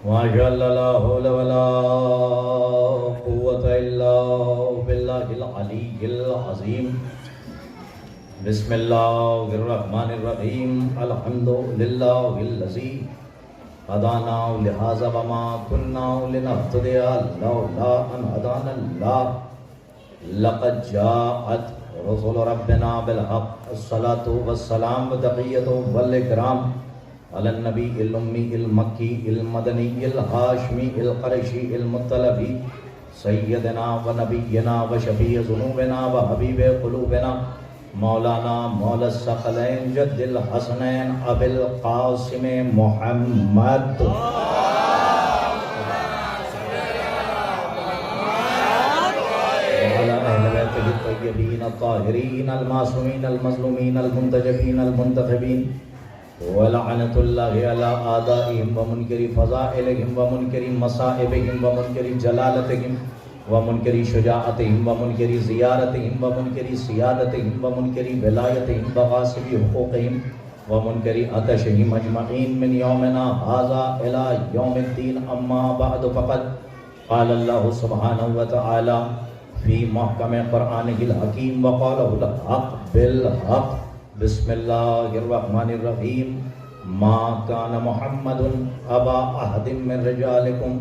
ماشاء اللہ لا حول ولا قوت الا باللہ العلی العظیم. بسم اللہ الرحمن الرحیم. الحمد للہ الذی ہدانا لہذا وما كنا لنهتدی لولا ان ہدانا اللہ. لقد جاءت رسول ربنا بالحق. الصلاة والسلام وتحیۃ والاکرام علی النبی الامی المکی المدنی الہاشمی القرشی المطلبی سیدنا و نبینا و شفیع ذنوبنا و حبیب قلوبنا مولانا مولا الثقلین جد الحسنین ابی القاسم محمد وعلی اہل بیتہ الطیبین الطاہرین المعصومین المظلومین المنتجبین المنتخبین وَلَعْنَةُ اللَّهِ عَلَىٰ آدَائِهِمْ وَمُنْكِرِ فَضَائِلِهِمْ وَمُنْكِرِ مَصَائِبِهِمْ وَمُنْكِرِ جَلَالَتِهِمْ وَمُنْكِرِ شُجَاعَتِهِمْ وَمُنْكِرِ زِيَارَتِهِمْ وَمُنْكِرِ سِيَادَتِهِمْ وَمُنْكِرِ وِلَایَتِهِمْ وَغَاصِبِ حُقُوقِهِمْ وَمُنْكِرِ عَطَشِهِمْ أَجْمَعِينَ مِنْ يَوْمِنَا هَٰذَا إِلَىٰ يَوْمِ الدِّينِ. أَمَّا بَعْدُ فَقَدْ قَالَ اللَّهُ سُبْحَانَهُ وَتَعَالَىٰ فِي مُحْكَمِ قُرْآنِهِ الْحَكِيمِ وَقَالَهُ الْحَقُّ بِالْحَقِّ. بسم اللہ الرحمن الرحیم. ما کان محمد ابا احد من رجالکم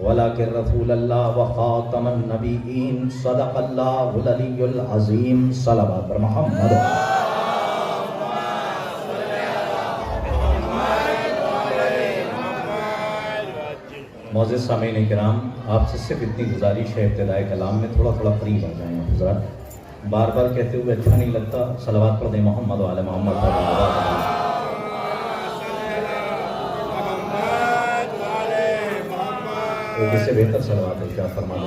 ولکن رسول اللہ وخاتم النبیین. صدق اللہ العلی العظیم. صلوات بر محمد. معزز سامعین کرام، آپ سے صرف اتنی گزارش ہے ابتدائی کلام میں تھوڑا قریب آ جائیں حضرات. بار بار کہتے ہوئے اچھا نہیں لگتا. صلوات پڑھ دیں محمد و آل محمد. ایک اس سے بہتر صلوات ارشاد فرما دیں.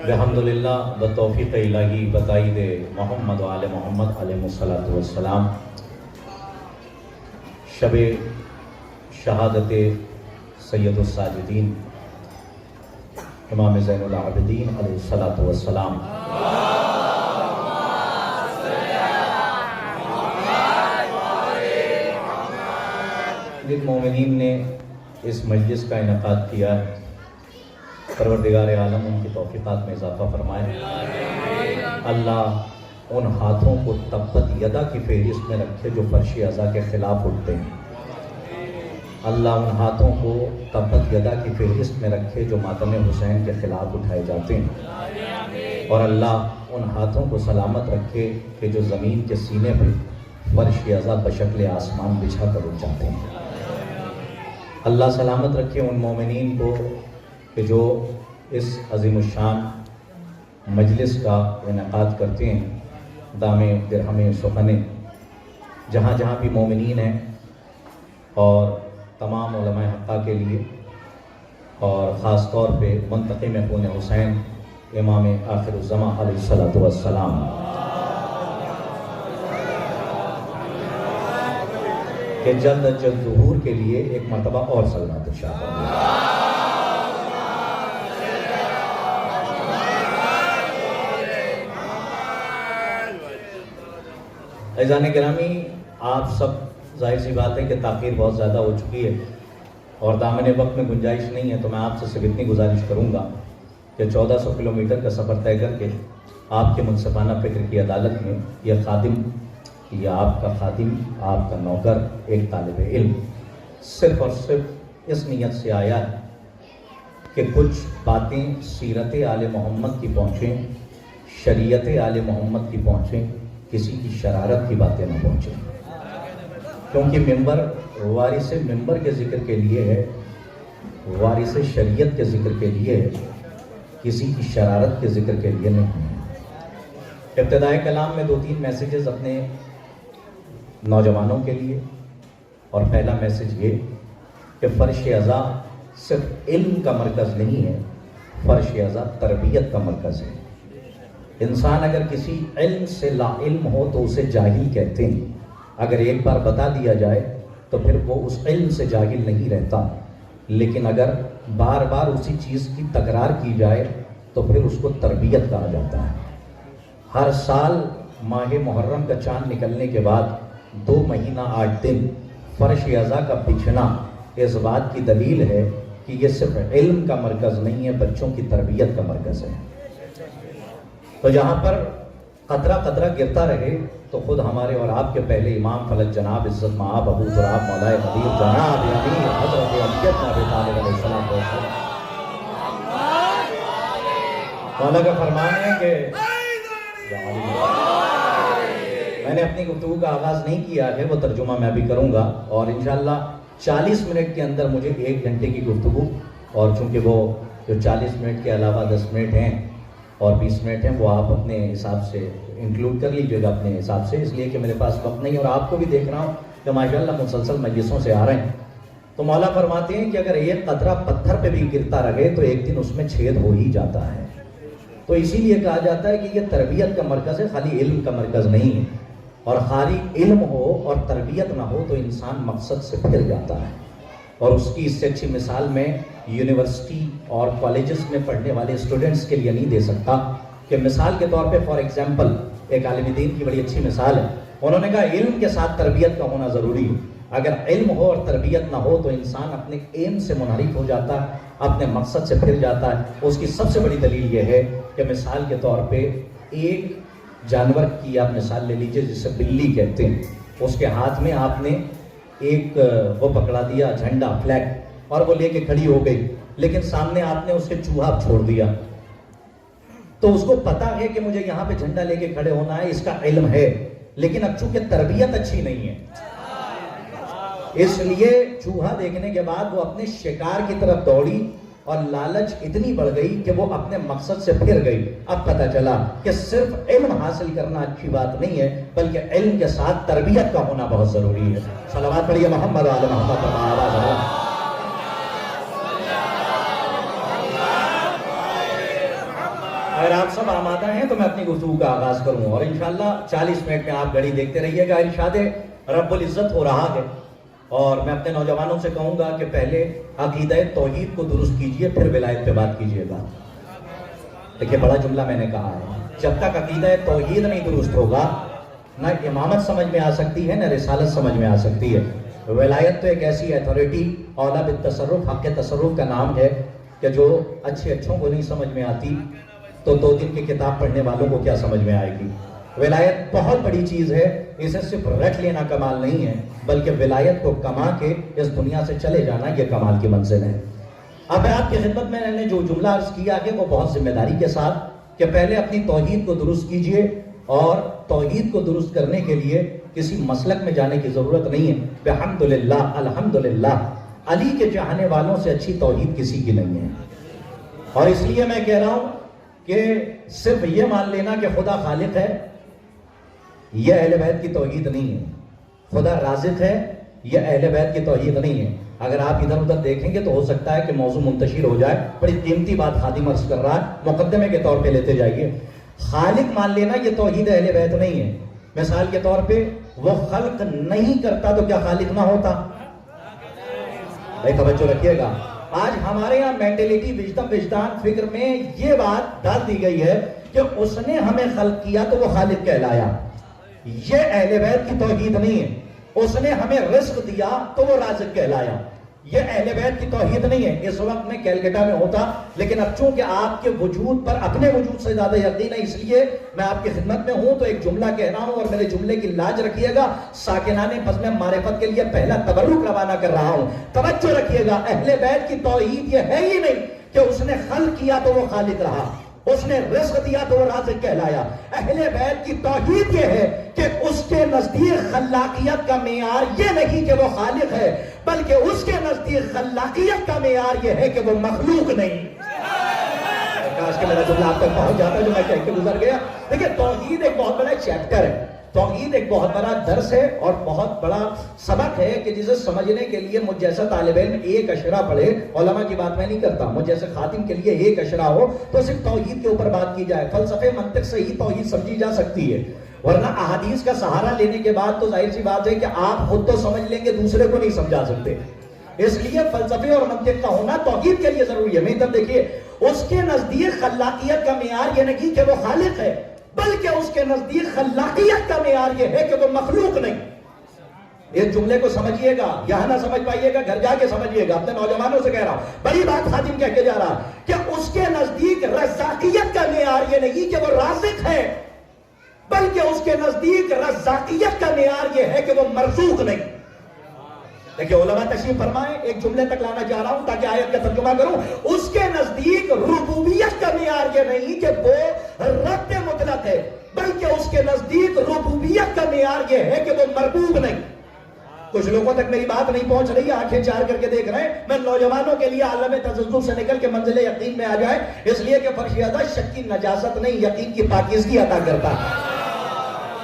الحمدللہ بتوفیق الہی بتائید محمد و آل محمد علیہ الصلوۃ والسلام شب شہادت سید الساجدین امام زین العابدین علیہ الصلوۃ والسلام. جن مومنین نے اس مجلس کا انعقاد کیا ہے، پروردگار عالم ان کی توفیقات میں اضافہ فرمائے. اللہ ان ہاتھوں کو تبت یدا کی فہرست میں رکھے جو فرش ازا کے خلاف اٹھتے ہیں. اللہ ان ہاتھوں کو تبت یدا کی فہرست میں رکھے جو ماتم حسین کے خلاف اٹھائے جاتے ہیں. اور اللہ ان ہاتھوں کو سلامت رکھے کہ جو زمین کے سینے پہ فرش ازا بشکل آسمان بچھا کر اٹھ جاتے ہیں. اللہ سلامت رکھے ان مومنین کو کہ جو اس عظیم الشان مجلس کا انعقاد کرتے ہیں. دامِ درہم سخن جہاں جہاں بھی مومنین ہیں، اور تمام علماء حقہ کے لیے، اور خاص طور پہ منتقم خون حسین امام آخر الزماں علیہ الصلوۃ والسلام. کہ جلد از جلد ظہور کے لیے ایک مرتبہ اور صلوات ارشاد فرمائیں. عزیزان گرامی، آپ سب ظاہر سی بات ہے کہ تاخیر بہت زیادہ ہو چکی ہے اور دامن وقت میں گنجائش نہیں ہے، تو میں آپ سے صرف اتنی گزارش کروں گا کہ 1400 کلومیٹر کا سفر طے کر کے آپ کے منصفانہ فکر کی عدالت میں یہ خادم یا آپ کا خادم، آپ کا نوکر، ایک طالب علم صرف اور صرف اس نیت سے آیا ہے کہ کچھ باتیں سیرت آل محمد کی پہنچیں، شریعت آل محمد کی پہنچیں، کسی کی شرارت کی باتیں نہ پہنچیں. کیونکہ ممبر وارث ممبر کے ذکر کے لیے ہے، وارث شریعت کے ذکر کے لیے ہے، کسی کی شرارت کے ذکر کے لیے نہیں ہے. ابتدائی کلام میں 2-3 میسیجز اپنے نوجوانوں کے لیے. اور پہلا میسیج یہ کہ فرش ازا صرف علم کا مرکز نہیں ہے، فرش ازا تربیت کا مرکز ہے. انسان اگر کسی علم سے لا علم ہو تو اسے جاہل کہتے ہیں. اگر ایک بار بتا دیا جائے تو پھر وہ اس علم سے جاہل نہیں رہتا. لیکن اگر بار بار اسی چیز کی تکرار کی جائے تو پھر اس کو تربیت کہا جاتا ہے. ہر سال ماہ محرم کا چاند نکلنے کے بعد 2 مہینہ 8 دن فرش اعضا کا بچھنا اس بات کی دلیل ہے کہ یہ صرف علم کا مرکز نہیں ہے، بچوں کی تربیت کا مرکز ہے۔ تو جہاں پر قطرہ قطرہ گرتا رہے تو خود ہمارے اور آپ کے پہلے امام فلک جناب عزت مآب ابو تراب مولائے قدیر جناب امیر حضرت امجد ابی طالب علیہ السلام کو مولا کا فرمان ہے کہ میں نے اپنی گفتگو کا آغاز نہیں کیا ہے، وہ ترجمہ میں ابھی کروں گا، اور انشاءاللہ 40 منٹ کے اندر مجھے 1 گھنٹے کی گفتگو، اور چونکہ وہ جو 40 منٹ کے علاوہ 10 منٹ ہیں اور 20 منٹ ہیں وہ آپ اپنے حساب سے انکلوڈ کر لیجئے گا اپنے حساب سے، اس لیے کہ میرے پاس وقت نہیں، اور آپ کو بھی دیکھ رہا ہوں کہ ماشاءاللہ مسلسل مجلسوں سے آ رہے ہیں۔ تو مولا فرماتے ہیں کہ اگر ایک قطرہ پتھر پہ بھی گرتا رہے تو ایک دن اس میں چھید ہو ہی جاتا ہے۔ تو اسی لیے کہا جاتا ہے کہ یہ تربیت کا مرکز ہے، خالی علم کا مرکز نہیں ہے، اور خالی علم ہو اور تربیت نہ ہو تو انسان مقصد سے پھر جاتا ہے۔ اور اس کی اس سے اچھی مثال میں یونیورسٹی اور کالجز میں پڑھنے والے اسٹوڈنٹس کے لیے نہیں دے سکتا، کہ مثال کے طور پہ فار ایگزامپل ایک عالم دین کی بڑی اچھی مثال ہے، انہوں نے کہا علم کے ساتھ تربیت کا ہونا ضروری ہے، اگر علم ہو اور تربیت نہ ہو تو انسان اپنے ایم سے منحرف ہو جاتا ہے، اپنے مقصد سے پھر جاتا ہے۔ اس کی سب سے بڑی دلیل یہ ہے کہ مثال کے طور پہ ایک جانور کی آپ مثال لے لیجئے جسے بلی کہتے ہیں، اس کے ہاتھ میں آپ نے ایک وہ پکڑا دیا جھنڈا فلیگ اور وہ لے کے کھڑی ہو گئی، لیکن سامنے آپ نے اس کے چوہا چھوڑ دیا، تو اس کو پتا ہے کہ مجھے یہاں پہ جھنڈا لے کے کھڑے ہونا ہے، اس کا علم ہے، لیکن اب چونکہ تربیت اچھی نہیں ہے اس لیے چوہا دیکھنے کے بعد وہ اپنے شکار کی طرف دوڑی اور لالچ اتنی بڑھ گئی کہ وہ اپنے مقصد سے پھر گئی۔ اب پتہ چلا کہ صرف علم حاصل کرنا اچھی بات نہیں ہے، بلکہ علم کے ساتھ تربیت کا ہونا بہت ضروری ہے۔ صلوات پڑھیے محمد آل محمد پر آواز آ۔ اگر آپ سب آمادہ ہیں تو میں اپنی گفتگو کا آغاز کروں، اور انشاءاللہ 40 منٹ میں آپ گھڑی دیکھتے رہیے گا۔ ارشاد رب العزت ہو رہا ہے، اور میں اپنے نوجوانوں سے کہوں گا کہ پہلے عقیدہ توحید کو درست کیجئے، پھر ولایت پہ بات کیجئے گا۔ دیکھیں بڑا جملہ میں نے کہا ہے، جب تک عقیدہ توحید نہیں درست ہوگا نہ امامت سمجھ میں آ سکتی ہے نہ رسالت سمجھ میں آ سکتی ہے۔ ولایت تو ایک ایسی ایتھارٹی، اولا بالتصرف، حق تصرف کا نام ہے، کہ جو اچھوں کو نہیں سمجھ میں آتی تو 2 دن کی کتاب پڑھنے والوں کو کیا سمجھ میں آئے گی۔ ولایت بہت بڑی چیز ہے، اسے صرف رکھ لینا کمال نہیں ہے، بلکہ ولایت کو کما کے اس دنیا سے چلے جانا یہ کمال کی منزل ہے۔ اب میں آپ کی خدمت میں نے جو جملہ عرض کیا ہے وہ بہت ذمہ داری کے ساتھ، کہ پہلے اپنی توحید کو درست کیجئے، اور توحید کو درست کرنے کے لیے کسی مسلک میں جانے کی ضرورت نہیں ہے۔ بحمدللہ الحمدللہ علی کے چاہنے والوں سے اچھی توحید کسی کی نہیں ہے، اور اس لیے میں کہہ رہا ہوں کہ صرف یہ مان لینا کہ خدا خالق ہے یہ اہل بیت کی توحید نہیں ہے، خدا رازق ہے یہ اہل بیت کی توحید نہیں ہے۔ اگر آپ ادھر ادھر دیکھیں گے تو ہو سکتا ہے کہ موضوع منتشر ہو جائے، بڑی قیمتی بات خادم عرض کر رہا ہے، مقدمے کے طور پہ لیتے جائیے۔ خالق مان لینا یہ توحید اہل بیت نہیں ہے۔ مثال کے طور پہ وہ خلق نہیں کرتا تو کیا خالق نہ ہوتا؟ بھائی توجہ رکھیے گا، آج ہمارے یہاں مینٹیلیٹی وجدان فکر میں یہ بات ڈال دی گئی ہے کہ اس نے ہمیں خلق کیا تو وہ خالق کہلایا۔ یہ اہل بیت کی توحید نہیں ہے۔ اس نے ہمیں رزق دیا تو وہ رازق کہلایا، یہ اہل بیت کی توحید نہیں ہے۔ اس وقت میں کیلکٹا میں ہوتا، لیکن اب چونکہ آپ کے وجود پر اپنے وجود سے زیادہ یقین ہے، اس لیے میں آپ کی خدمت میں ہوں تو ایک جملہ کہہ رہا ہوں، اور میرے جملے کی لاج رکھیے گا۔ ساکنان بزم معرفت کے لیے پہلا تبرک روانہ کر رہا ہوں، توجہ رکھیے گا۔ اہل بیت کی توحید یہ ہے ہی نہیں کہ اس نے خلق کیا تو وہ خالق رہا، اس نے رزق دیا تو وہ رازق کہلایا۔ اہل بیت کی توحید یہ ہے کہ اس کے نزدیک خلاقیت کا معیار یہ نہیں کہ وہ خالق ہے، بلکہ اس کے نزدیک خلاقیت کا معیار یہ ہے کہ وہ مخلوق نہیں۔ کاش کہ میرا جملہ آپ تک پہنچ جاتا جو میں کہہ کے گزر گیا۔ دیکھیں توحید ایک بہت بڑا چیپٹر ہے، توحید ایک بہت بڑا درس ہے اور بہت بڑا سبق ہے کہ جسے سمجھنے کے لیے مجھ جیسا طالب علم ایک اشرا پڑھے، علماء کی بات میں نہیں کرتا، مجھ جیسے خاتم کے لیے ایک اشرا ہو تو صرف توحید کے اوپر بات کی جائے، فلسفے منطق سے ہی توحید سمجھی جا سکتی ہے، ورنہ احادیث کا سہارا لینے کے بعد تو ظاہر سی بات ہے کہ آپ خود تو سمجھ لیں گے، دوسرے کو نہیں سمجھا سکتے۔ اس لیے فلسفے اور منطق کا ہونا توحید کے لیے ضروری ہے۔ میں تب دیکھیے اس کے نزدیک خلاقیت کا معیار یہ نہیں کہ وہ خالق ہے، بلکہ اس کے نزدیک خلاقیت کا معیار یہ ہے کہ وہ مخلوق نہیں. ایک جملے کو سمجھیے گا, یہاں نہ سمجھ پائیے گا, گھر جا کے سمجھیے گا. اپنے نوجوانوں سے کہہ رہا ہوں, بڑی بات خادم کہہ کے جا رہا کہ اس کے نزدیک رزاقیت کا معیار یہ نہیں کہ وہ رازق ہے, بلکہ اس کے نزدیک رزاقیت کا معیار یہ ہے کہ وہ مرزوق نہیں. دیکھیں علماء تشریف فرمائیں, ایک جملے تک لانا چاہ رہا ہوں تاکہ آیت کا ترجمہ کروں. اس کے نزدیک ربوبیت کا معیار یہ نہیں کہ وہ رب مطلق ہے, بلکہ اس کے نزدیک ربوبیت کا معیار یہ ہے کہ وہ مربوب نہیں. کچھ لوگوں تک میری بات نہیں پہنچ رہی ہے, آنکھیں چار کر کے دیکھ رہے ہیں. میں نوجوانوں کے لیے عالم تجزب سے نکل کے منزل یقین میں آ جائے, اس لیے کہ فرش عدد شک کی نجاست نہیں, یقین کی پاکیزگی عطا کرتا ہے.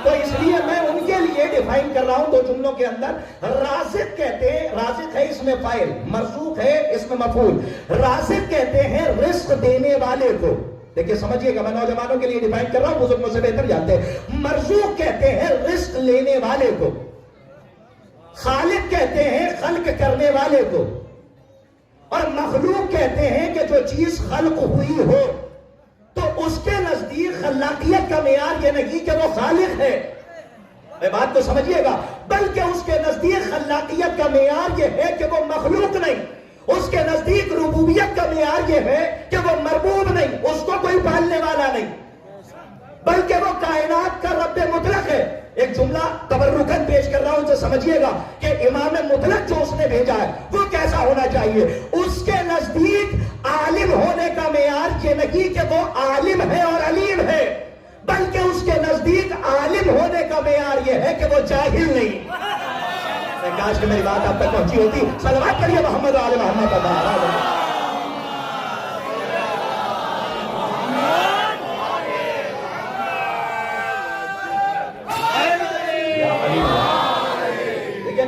تو اس لیے میں ان کے لیے ڈیفائن کر رہا ہوں دو جملوں کے اندر. رازق کہتے ہیں, رازق ہے اس میں فاعل, مرزوق ہے اس میں مفعول. رازق کہتے ہیں رزق دینے والے کو. دیکھیں سمجھیے گا, میں نوجوانوں کے لیے ڈیفائن کر رہا ہوں, بزرگوں سے بہتر جانتے ہیں. مرزوق کہتے ہیں رزق لینے والے کو, خالق کہتے ہیں خلق کرنے والے کو, اور مخلوق کہتے ہیں کہ جو چیز خلق ہوئی ہو. تو اس کے نزدیک خلاقیت کا معیار یہ نہیں کہ وہ خالق ہے, میں بات کو سمجھیے گا, بلکہ اس کے نزدیک خلاقیت کا معیار یہ ہے کہ وہ مخلوق نہیں. اس کے نزدیک ربوبیت کا معیار یہ ہے کہ وہ مربوب نہیں, اس کو کوئی پالنے والا نہیں, بلکہ وہ کائنات کا رب مطلق ہے. ایک جملہ تبرکن پیش کر رہا ہوں, اسے سمجھیے گا کہ امام مطلق جو اس نے بھیجا ہے وہ کیسا ہونا چاہیے. اس کے نزدیک عالم ہونے کا معیار یہ نہیں کہ وہ عالم ہے اور علیم ہے, بلکہ اس کے نزدیک عالم ہونے کا معیار یہ ہے کہ وہ جاہل نہیں. کاش کہ میری بات آپ تک پہنچی ہوتی. صلوات کریے محمد آل محمد.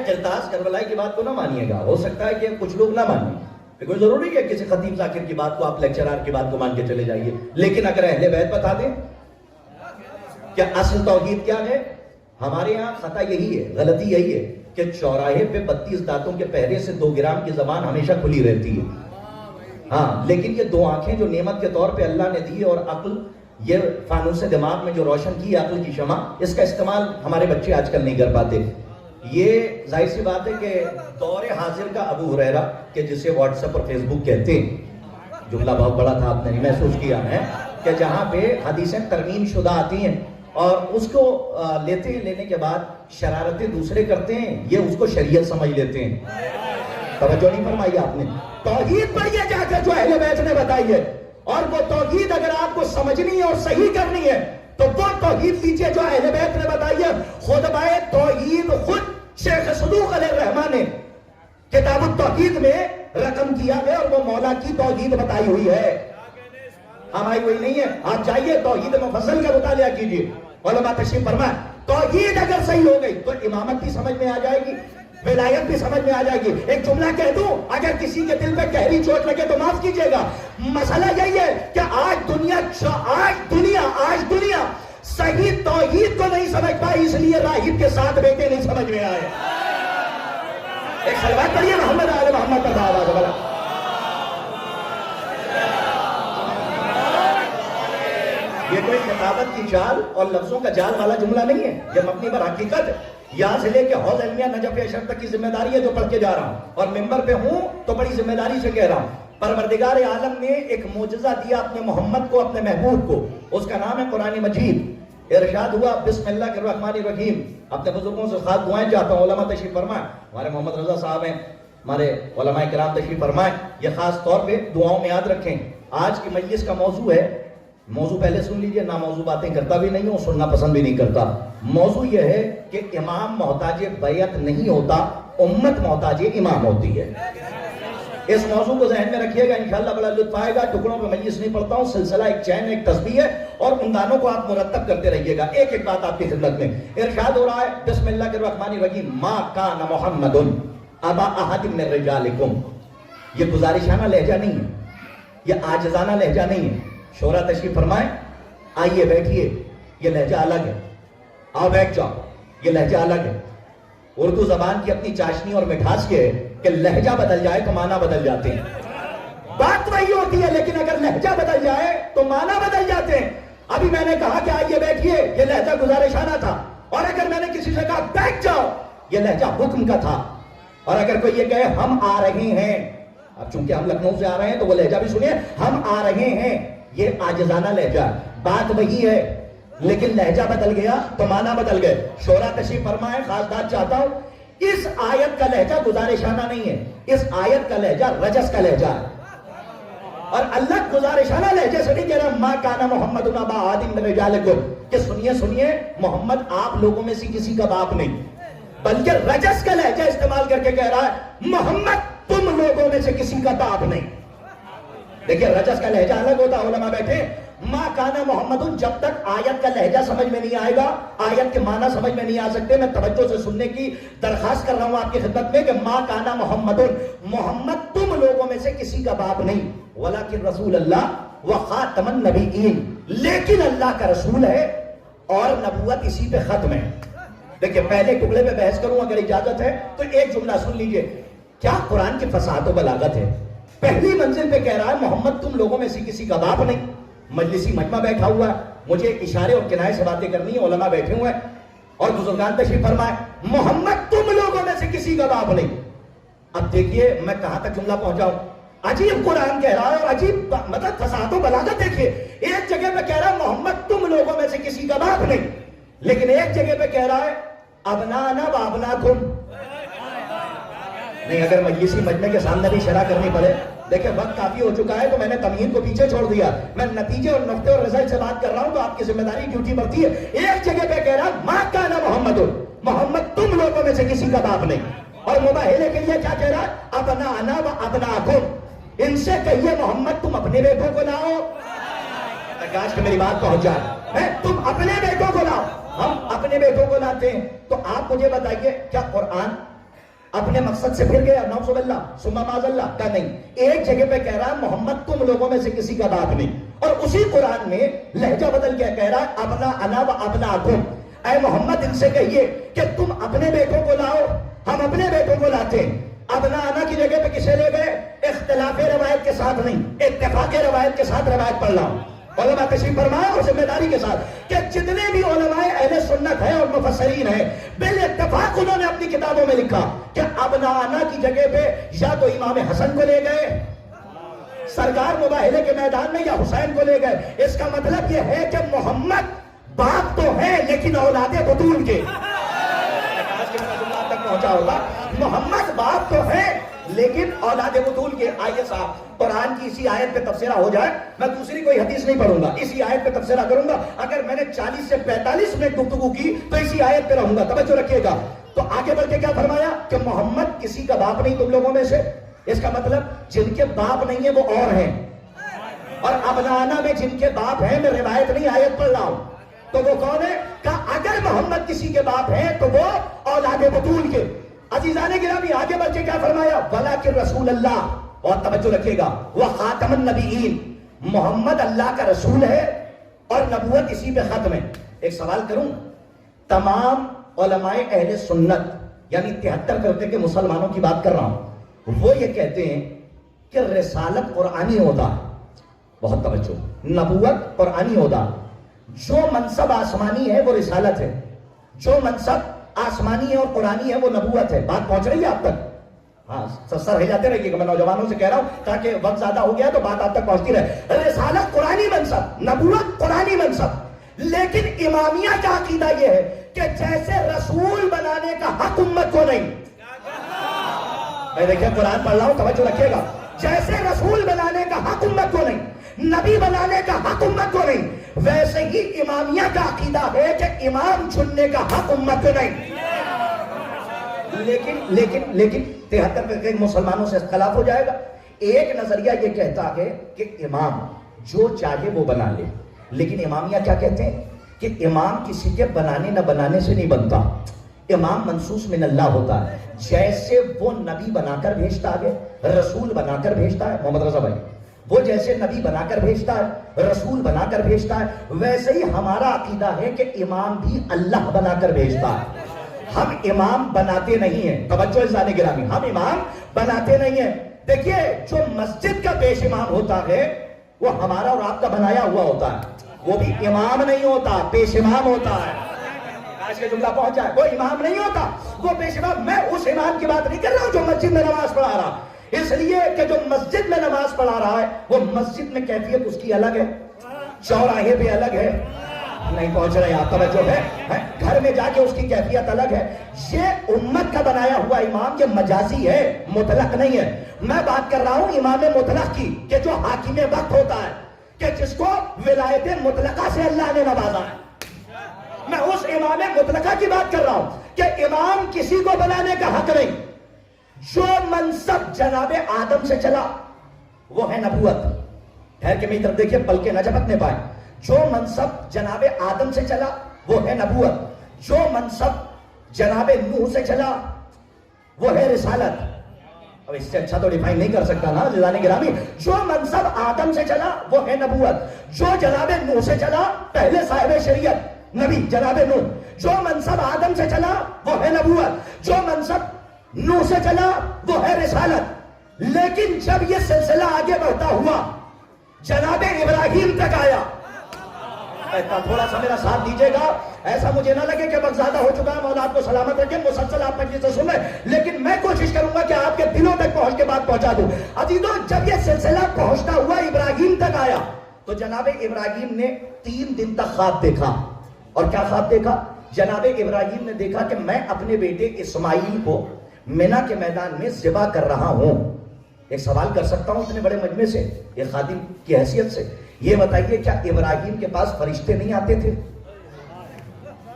قرطاس کربلائی کی بات کو نہ مانیے گا, ہو سکتا ہے کہ کچھ لوگ نہ مانیں, کوئی ضروری ہے کسی خطیب ذاکر کی بات کو آپ لیکچرار کی بات کو مان کے چلے جائیے. لیکن اگر اہل بیت بتا دیں کیا اصل توحید کیا ہے, ہمارے یہاں خطا یہی ہے, غلطی یہی ہے کہ چوراہے پہ 32 دانتوں کے پہرے سے 2 گرام کی زبان ہمیشہ کھلی رہتی ہے. ہاں, لیکن یہ 2 آنکھیں جو نعمت کے طور پہ اللہ نے دی اور عقل, یہ فانوس دماغ میں جو روشن کی عقل کی شمع, اس کا استعمال ہمارے بچے آج کل نہیں کر پاتے. یہ ظاہر سی بات ہے کہ دور حاضر کا ابو ہریرہ کہ جسے واٹس ایپ اور فیس بک کہتے ہیں, جملہ بہت بڑا تھا, آپ نے نہیں محسوس کیا ہے کہ جہاں پہ حدیثیں ترمیم شدہ آتی ہیں اور اس کو لینے کے بعد شرارتیں دوسرے کرتے ہیں, یہ اس کو شریعت سمجھ لیتے ہیں. توجہ نہیں فرمائی آپ نے. توحید پر یہ جا کر جو اہل بیت نے بتائی ہے, اور وہ توحید اگر آپ کو سمجھنی ہے اور صحیح کرنی ہے تو وہ توحید لیجیے جو اہل بیت نے بتائی ہے. خطبہ توحید خود شیخ صدوق علیہ الرحمن نے کتاب التوحید میں رقم کیا ہے, اور وہ مولا کی توحید بتائی ہوئی ہے, ہماری کوئی نہیں ہے. آپ جائیے توحید مفصل کا مطالعہ کیجیے, علماء تشریف فرمائیں. توحید اگر صحیح ہو گئی تو امامت بھی سمجھ میں آ جائے گی, ولایت بھی سمجھ میں آ جائے گی. ایک جملہ کہہ دوں, اگر کسی کے دل پہ گہری چوٹ لگے تو معاف کیجیے گا. مسئلہ یہی ہے کہ آج دنیا صحیح توحید کو نہیں سمجھ پائی, اس لیے راہب کے ساتھ بیٹے نہیں سمجھ میں آئے. ایک صلوات پڑھیے محمد آل محمد. یہ کوئی خطابت کی چال اور لفظوں کا جال والا جملہ نہیں ہے, یہ مبنی پر حقیقت ہے. یہاں سے لے کے حوض علمیہ نجف اشرف تک کی ذمہ داری ہے جو پڑھ کے جا رہا ہوں, اور ممبر پہ ہوں تو بڑی ذمہ داری سے کہہ رہا ہوں. پروردگار عالم نے ایک معجزہ دیا اپنے محمد کو, اپنے محبوب کو, اس کا نام ہے قرآن مجید. ارشاد ہوا بسم اللہ الرحمن الرحیم. اپنے بزرگوں سے خاص دعائیں چاہتا ہوں, علماء تشریف فرمائیں. ہمارے محمد رضا صاحب ہیں, ہمارے علماء کرام تشریف فرمائیں. یہ خاص طور پہ دعاؤں میں یاد رکھیں. آج کی مجلس کا موضوع ہے, موضوع پہلے سن لیجئے, نہ موضوع باتیں کرتا بھی نہیں ہوں, سننا پسند بھی نہیں کرتا. موضوع یہ ہے کہ امام محتاج بیعت نہیں ہوتا, امت محتاج امام ہوتی ہے. اس موضوع کو ذہن میں رکھیے گا, انشاءاللہ بڑا لطف آئے گا. ٹکڑوں پہ مجلس نہیں پڑھتا ہوں, سلسلہ ایک چین ایک تسبیح ہے, اور ان دانوں کو آپ مرتب کرتے رہیے گا. ایک ایک بات آپ کی خدمت میں. ارشاد ہو رہا ہے بسم اللہ الرحمن الرحیم, ما کان محمد ابا احد من رجالکم. یہ گزارشانہ لہجہ نہیں ہے, یہ عاجزانہ لہجہ نہیں ہے. شورا تشریف فرمائیں, آئیے بیٹھیے, یہ لہجہ الگ ہے. آؤ بیٹھ جاؤ, یہ لہجہ الگ ہے. اردو زبان کی اپنی چاشنی اور مٹھاس یہ ہے کہ لہجہ بدل جائے تو معنی بدل جاتے ہیں. بات وہی ہوتی ہے لیکن اگر لہجہ بدل جائے تو معنی بدل جاتے ہیں. ابھی میں نے کہا کہ آئیے بیٹھیے، یہ لہجہ گزارشانہ تھا، اور اگر میں نے کسی سے کہا بیٹھ جاؤ، یہ لہجہ حکم کا تھا، اور اگر کوئی یہ کہے ہم آ رہے ہیں، اب چونکہ ہم لکھنؤ سے آ رہے ہیں تو وہ لہجہ بھی سنیے، ہم آ رہے ہیں، یہ عاجزانہ لہجہ، بات وہی ہے لیکن لہجہ بدل گیا تو معنی بدل گئے۔ شورا تشریف فرمائے، خاص بات چاہتا ہوں، اس آیت کا لہجہ گزارشانہ نہیں ہے، اس آیت کا لہجہ رجس کا لہجہ ہے، اور اللہ گزارشانہ لہجے سے نہیں کہہ رہا ما کانا محمد ابا احد من رجالکم کہ سنیے محمد آپ لوگوں میں سے کسی کا باپ نہیں، بلکہ رجس کا لہجہ استعمال کر کے کہہ رہا ہے محمد تم لوگوں میں سے کسی کا باپ نہیں۔ دیکھیں رجس کا لہجہ الگ ہوتا، علماء بیٹھے، ما کانا محمد، جب تک آیت کا لہجہ سمجھ میں نہیں آئے گا، آیت کے معنی سمجھ میں نہیں آ سکتے، میں توجہ سے سننے کی درخواست کر رہا ہوں آپ کی خدمت میں کہ ما کانا محمد، محمد تم لوگوں میں سے کسی کا باپ نہیں، ولیکن رسول اللہ و خاتم النبیین، لیکن اللہ کا رسول ہے اور نبوت اسی پہ ختم ہے۔ دیکھیں پہلے ٹکڑے پہ بحث کروں اگر اجازت ہے تو ایک جملہ سن لیجئے، کیا قرآن کی فصاحت و بلاغت ہے؟ پہلی منزل پہ کہہ رہا ہے محمد تم لوگوں میں سے کسی کا باپ نہیں، مجلسی مجمع بیٹھا ہوا ہے، مجھے اشارے اور کنائے سے باتیں کرنی ہیں، علماء بیٹھے ہوئے ہیں اور بزرگان تشریف فرمائے، محمد تم لوگوں میں سے کسی کا باپ نہیں۔ اب دیکھیے میں کہاں تک جملہ پہنچاؤں، عجیب قرآن کہہ رہا ہے اور عجیب مطلب فصاحت و بلاغت دیکھیے، ایک جگہ پہ کہہ رہا ہے محمد تم لوگوں میں سے کسی کا باپ نہیں، لیکن ایک جگہ پہ کہہ رہا ہے ابنانا و ابناکم۔ نہیں اگر مجلسی مجمع کے سامنے بھی شرح کرنی پڑے، دیکھیں وقت کافی ہو چکا ہے تو میں نے تمہید کو پیچھے چھوڑ دیا، میں نتیجے اور نقطے اور رزلٹ سے بات کر رہا ہوں تو آپ کی ذمہ داری ڈیوٹی بڑھتی ہے۔ ایک جگہ پہ کہہ رہا ما کانا محمد، محمد تم لوگوں میں سے کسی کا باپ نہیں، اور مباہلے کے لیے کیا کہہ رہا ہے ابنانا و ابناکم، ان سے کہیے محمد تم اپنے بیٹوں کو لاؤ، کاش کہ میری بات پہنچ جائے، تم اپنے بیٹوں کو لاؤ، ہم اپنے بیٹوں کو لاتے ہیں۔ تو آپ مجھے بتائیے کیا قرآن اپنے مقصد سے پھر گیا؟ نعوذ باللہ ثم معاذ اللہ کا نہیں، ایک جگہ پہ کہہ رہا ہے محمد تم لوگوں میں سے کسی کا باپ نہیں، اور اسی قرآن میں لہجہ بدل کے کہہ رہا ہے ابنا انا و ابناکم، اے محمد ان سے کہیے کہ تم اپنے بیٹوں کو لاؤ، ہم اپنے بیٹوں کو لاتے ہیں۔ ابنا انا کی جگہ پہ کسے لے گئے؟ اختلاف روایت کے ساتھ نہیں، اتفاق روایت کے ساتھ روایت پڑھ رہا ہوں، علماء تشریف فرمایا اور ذمہ داری کے ساتھ کہ جتنے بھی علماء اہل سنت ہیں اور مفسرین ہیں بالاتفاق انہوں نے اپنی کتابوں میں لکھا کہ ابنانا کی جگہ پہ یا تو امام حسن کو لے گئے سرکار مباہلے کے میدان میں، یا حسین کو لے گئے۔ اس کا مطلب یہ ہے کہ محمد باپ تو ہے لیکن اولاد بطول کے، تک پہنچا ہوگا، محمد باپ تو ہے لیکن اولاد بطول کے۔ آئیے صاحب قرآن کی اسی آیت پہ تفسیرہ ہو جائے، میں دوسری کوئی حدیث نہیں پڑھوں گا، اسی آیت پہ تفسیرہ کروں گا۔ اگر میں نے 40 سے 45 منٹ گفتگو کی تو اسی آیت پہ رہوں گا، توجہ رکھیے گا۔ تو آگے بڑھ کے کیا فرمایا کہ محمد کسی کا باپ نہیں تم لوگوں میں سے، اس کا مطلب جن کے باپ نہیں ہیں وہ اور ہیں، اور ابنانا میں جن کے باپ ہیں میں روایت نہیں آیت پڑھ رہا ہوں، تو وہ کون ہے؟ کہ اگر محمد کسی کے باپ ہیں تو وہ اولاد بطول کے۔ عزیزان گرامی آگے بڑھ کے کیا فرمایا؟ ولیکن رسول اللہ، اور توجہ رکھیے گا، وہ خاتم النبیین، محمد اللہ کا رسول ہے اور نبوت اسی پہ ختم ہے۔ ایک سوال کروں، تمام علماء اہل سنت یعنی 73 کے مسلمانوں کی بات کر رہا ہوں، وہ یہ کہتے ہیں کہ رسالت قرآنی ہوتا، بہت توجہ، نبوت قرآنی ہوتا، جو منصب آسمانی ہے وہ رسالت ہے، جو منصب آسمانی ہے اور قرآنی ہے وہ نبوت ہے۔ بات پہنچ رہی ہے آپ تک؟ ہاں سر ہلاتے رہیے گا، میں نوجوانوں سے کہہ رہا ہوں تاکہ وقت زیادہ ہو گیا تو بات آپ تک پہنچتی رہے۔ رسالت قرآنی منصب، نبوت قرآنی منصب، لیکن امامیہ کا عقیدہ یہ ہے کہ جیسے رسول بنانے کا حق امت کو نہیں، میں دیکھیں قرآن پڑھ رہا ہوں توجہ رکھیے گا، جیسے رسول بنانے کا حق امت کو نہیں، نبی بنانے کا حق امت کو نہیں، ویسے ہی امامیہ کا عقیدہ ہے کہ امام چننے کا حق امت کو نہیں۔ لیکن 73 کے مسلمانوں سے اختلاف ہو جائے گا۔ ایک نظریہ یہ کہتا ہے کہ امام جو چاہے وہ بنا لے، لیکن امامیہ کیا کہتے ہیں کہ امام کسی کے بنانے نہ بنانے سے نہیں بنتا، امام منصوص من اللہ ہوتا ہے، جیسے وہ نبی بنا کر بھیجتا ہے، رسول بنا کر بھیجتا ہے، محمد رضا بھائی وہ جیسے نبی بنا کر بھیجتا ہے، رسول بنا کر بھیجتا ہے، ویسے ہی ہمارا عقیدہ ہے کہ امام بھی اللہ بنا کر بھیجتا ہے۔ ہم امام بناتے نہیں ہیں، توجہ عزیزان گرامی، ہم امام بناتے نہیں ہیں۔ دیکھیے جو مسجد کا پیش امام ہوتا ہے وہ ہمارا اور آپ کا بنایا ہوا ہوتا ہے، وہ بھی امام نہیں ہوتا، پیش امام ہوتا ہے۔ آج کا جملہ پہنچ جائے، وہ امام نہیں ہوتا، وہ پیش امام۔ میں اس امام کی بات نہیں کر رہا ہوں جو مسجد میں نماز پڑھا رہا، اس لیے کہ جو مسجد میں نماز پڑھا رہا ہے وہ مسجد میں کیفیت اس کی الگ ہے، چوراہے پہ الگ ہے، نہیں پہنچ رہے آپ، توجہ ہے، گھر میں جا کے اس کی کیفیت الگ ہے۔ یہ امت کا بنایا ہوا امام یہ مجازی ہے، مطلق نہیں ہے۔ میں بات کر رہا ہوں امام مطلق کی، کہ جو حاکم وقت ہوتا ہے، کہ جس کو ولایت مطلقہ سے اللہ نے نوازا ہے۔ میں اس امام مطلقہ کی بات کر رہا ہوں کہ امام کسی کو بنانے کا حق نہیں۔ جو منصب جناب آدم سے چلا وہ ہے نبوت۔ ٹھہر کے میری طرف دیکھیے بلکہ نہ جھپکنے پائے۔ جو منصب جناب آدم سے چلا وہ ہے نبوت، جو منصب جناب نوح سے چلا وہ ہے رسالت۔ اب اس سے اچھا تو ڈیفائن نہیں کر سکتا نا عزیزان گرامی۔ جو منصب آدم سے چلا وہ ہے نبوت، جو جناب نوح سے چلا پہلے صاحب شریعت نبی جناب نوح، جو منصب آدم سے چلا وہ ہے نبوت، جو منصب نوح سے چلا وہ ہے رسالت۔ لیکن جب یہ سلسلہ آگے بڑھتا ہوا جناب ابراہیم تک آیا، تھوڑا سا میرا ساتھ دیجیے گا، ایسا مجھے نہ لگے کہ وقت زیادہ ہو چکا ہے، مولا آپ کو سلامت رکھے، مسلسل آپ مجلس سے سن رہے، لیکن میں کوشش کروں گا کہ آپ کے دلوں تک پہنچ کے بات پہنچا دوں۔ عزیزوں جب یہ سلسلہ پہنچتا ہوا ابراہیم تک آیا تو جناب ابراہیم نے 3 دن تک خواب دیکھا۔ اور کیا خواب دیکھا؟ جناب ابراہیم نے دیکھا کہ میں اپنے بیٹے اسماعیل کو مینا کے میدان میں ذبح کر رہا ہوں۔ ایک سوال کر سکتا ہوں اتنے بڑے مجمع سے، ایک خادم کی حیثیت سے، یہ بتائیے کیا ابراہیم کے پاس فرشتے نہیں آتے تھے؟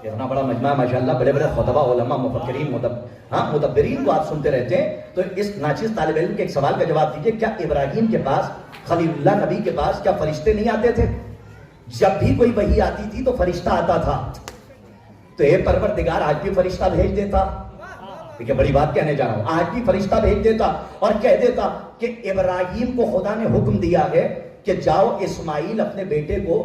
اتنا بڑا مجمع ماشاءاللہ، بڑے بڑے خطبہ علماء مفکرین مدبرین کو آپ سنتے رہتے ہیں، تو اس ناچیز طالب علم کے ایک سوال کا جواب دیجئے، کیا ابراہیم کے پاس، خلیل اللہ نبی کے پاس کیا فرشتے نہیں آتے تھے؟ جب بھی کوئی وحی آتی تھی تو فرشتہ آتا تھا، تو اے پروردگار آج بھی فرشتہ بھیج دیتا۔ دیکھیں بڑی بات کہنے جا رہا ہوں، آج بھی فرشتہ بھیج دیتا اور کہہ دیتا کہ ابراہیم کو خدا نے حکم دیا ہے کہ جاؤ اسماعیل اپنے بیٹے کو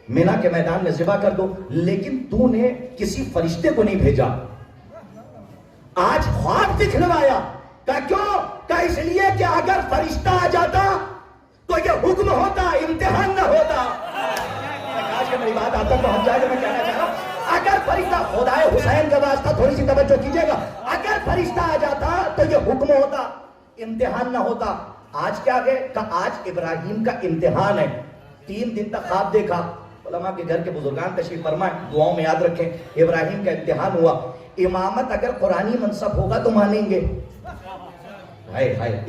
مینا کے میدان میں ذبح کر دو، لیکن تو نے کسی فرشتے کو نہیں بھیجا۔ آج خواب دکھلوایا، کہا کیوں؟ کہا اس لیے کہ اگر فرشتہ آ جاتا تو یہ حکم ہوتا، امتحان نہ ہوتا۔ آج کہ میری بات آپ تک پہنچ جائے، میں کہنا چاہ رہا ہوں اگر فرشتہ، خدائے حسین کا واسطہ تھوڑی سی توجہ کیجئے گا، اگر فرشتہ آ جاتا تو یہ حکم ہوتا، امتحان نہ ہوتا۔ آج کیا ہے کہ آج ابراہیم کا امتحان ہے۔ 3 دن تک خواب دیکھا، علماء کے گھر کے بزرگان تشریف فرمائیں، دعاؤں میں یاد رکھیں، ابراہیم کا امتحان ہوا۔ امامت اگر قرآنی منصب ہوگا تو مانیں گے،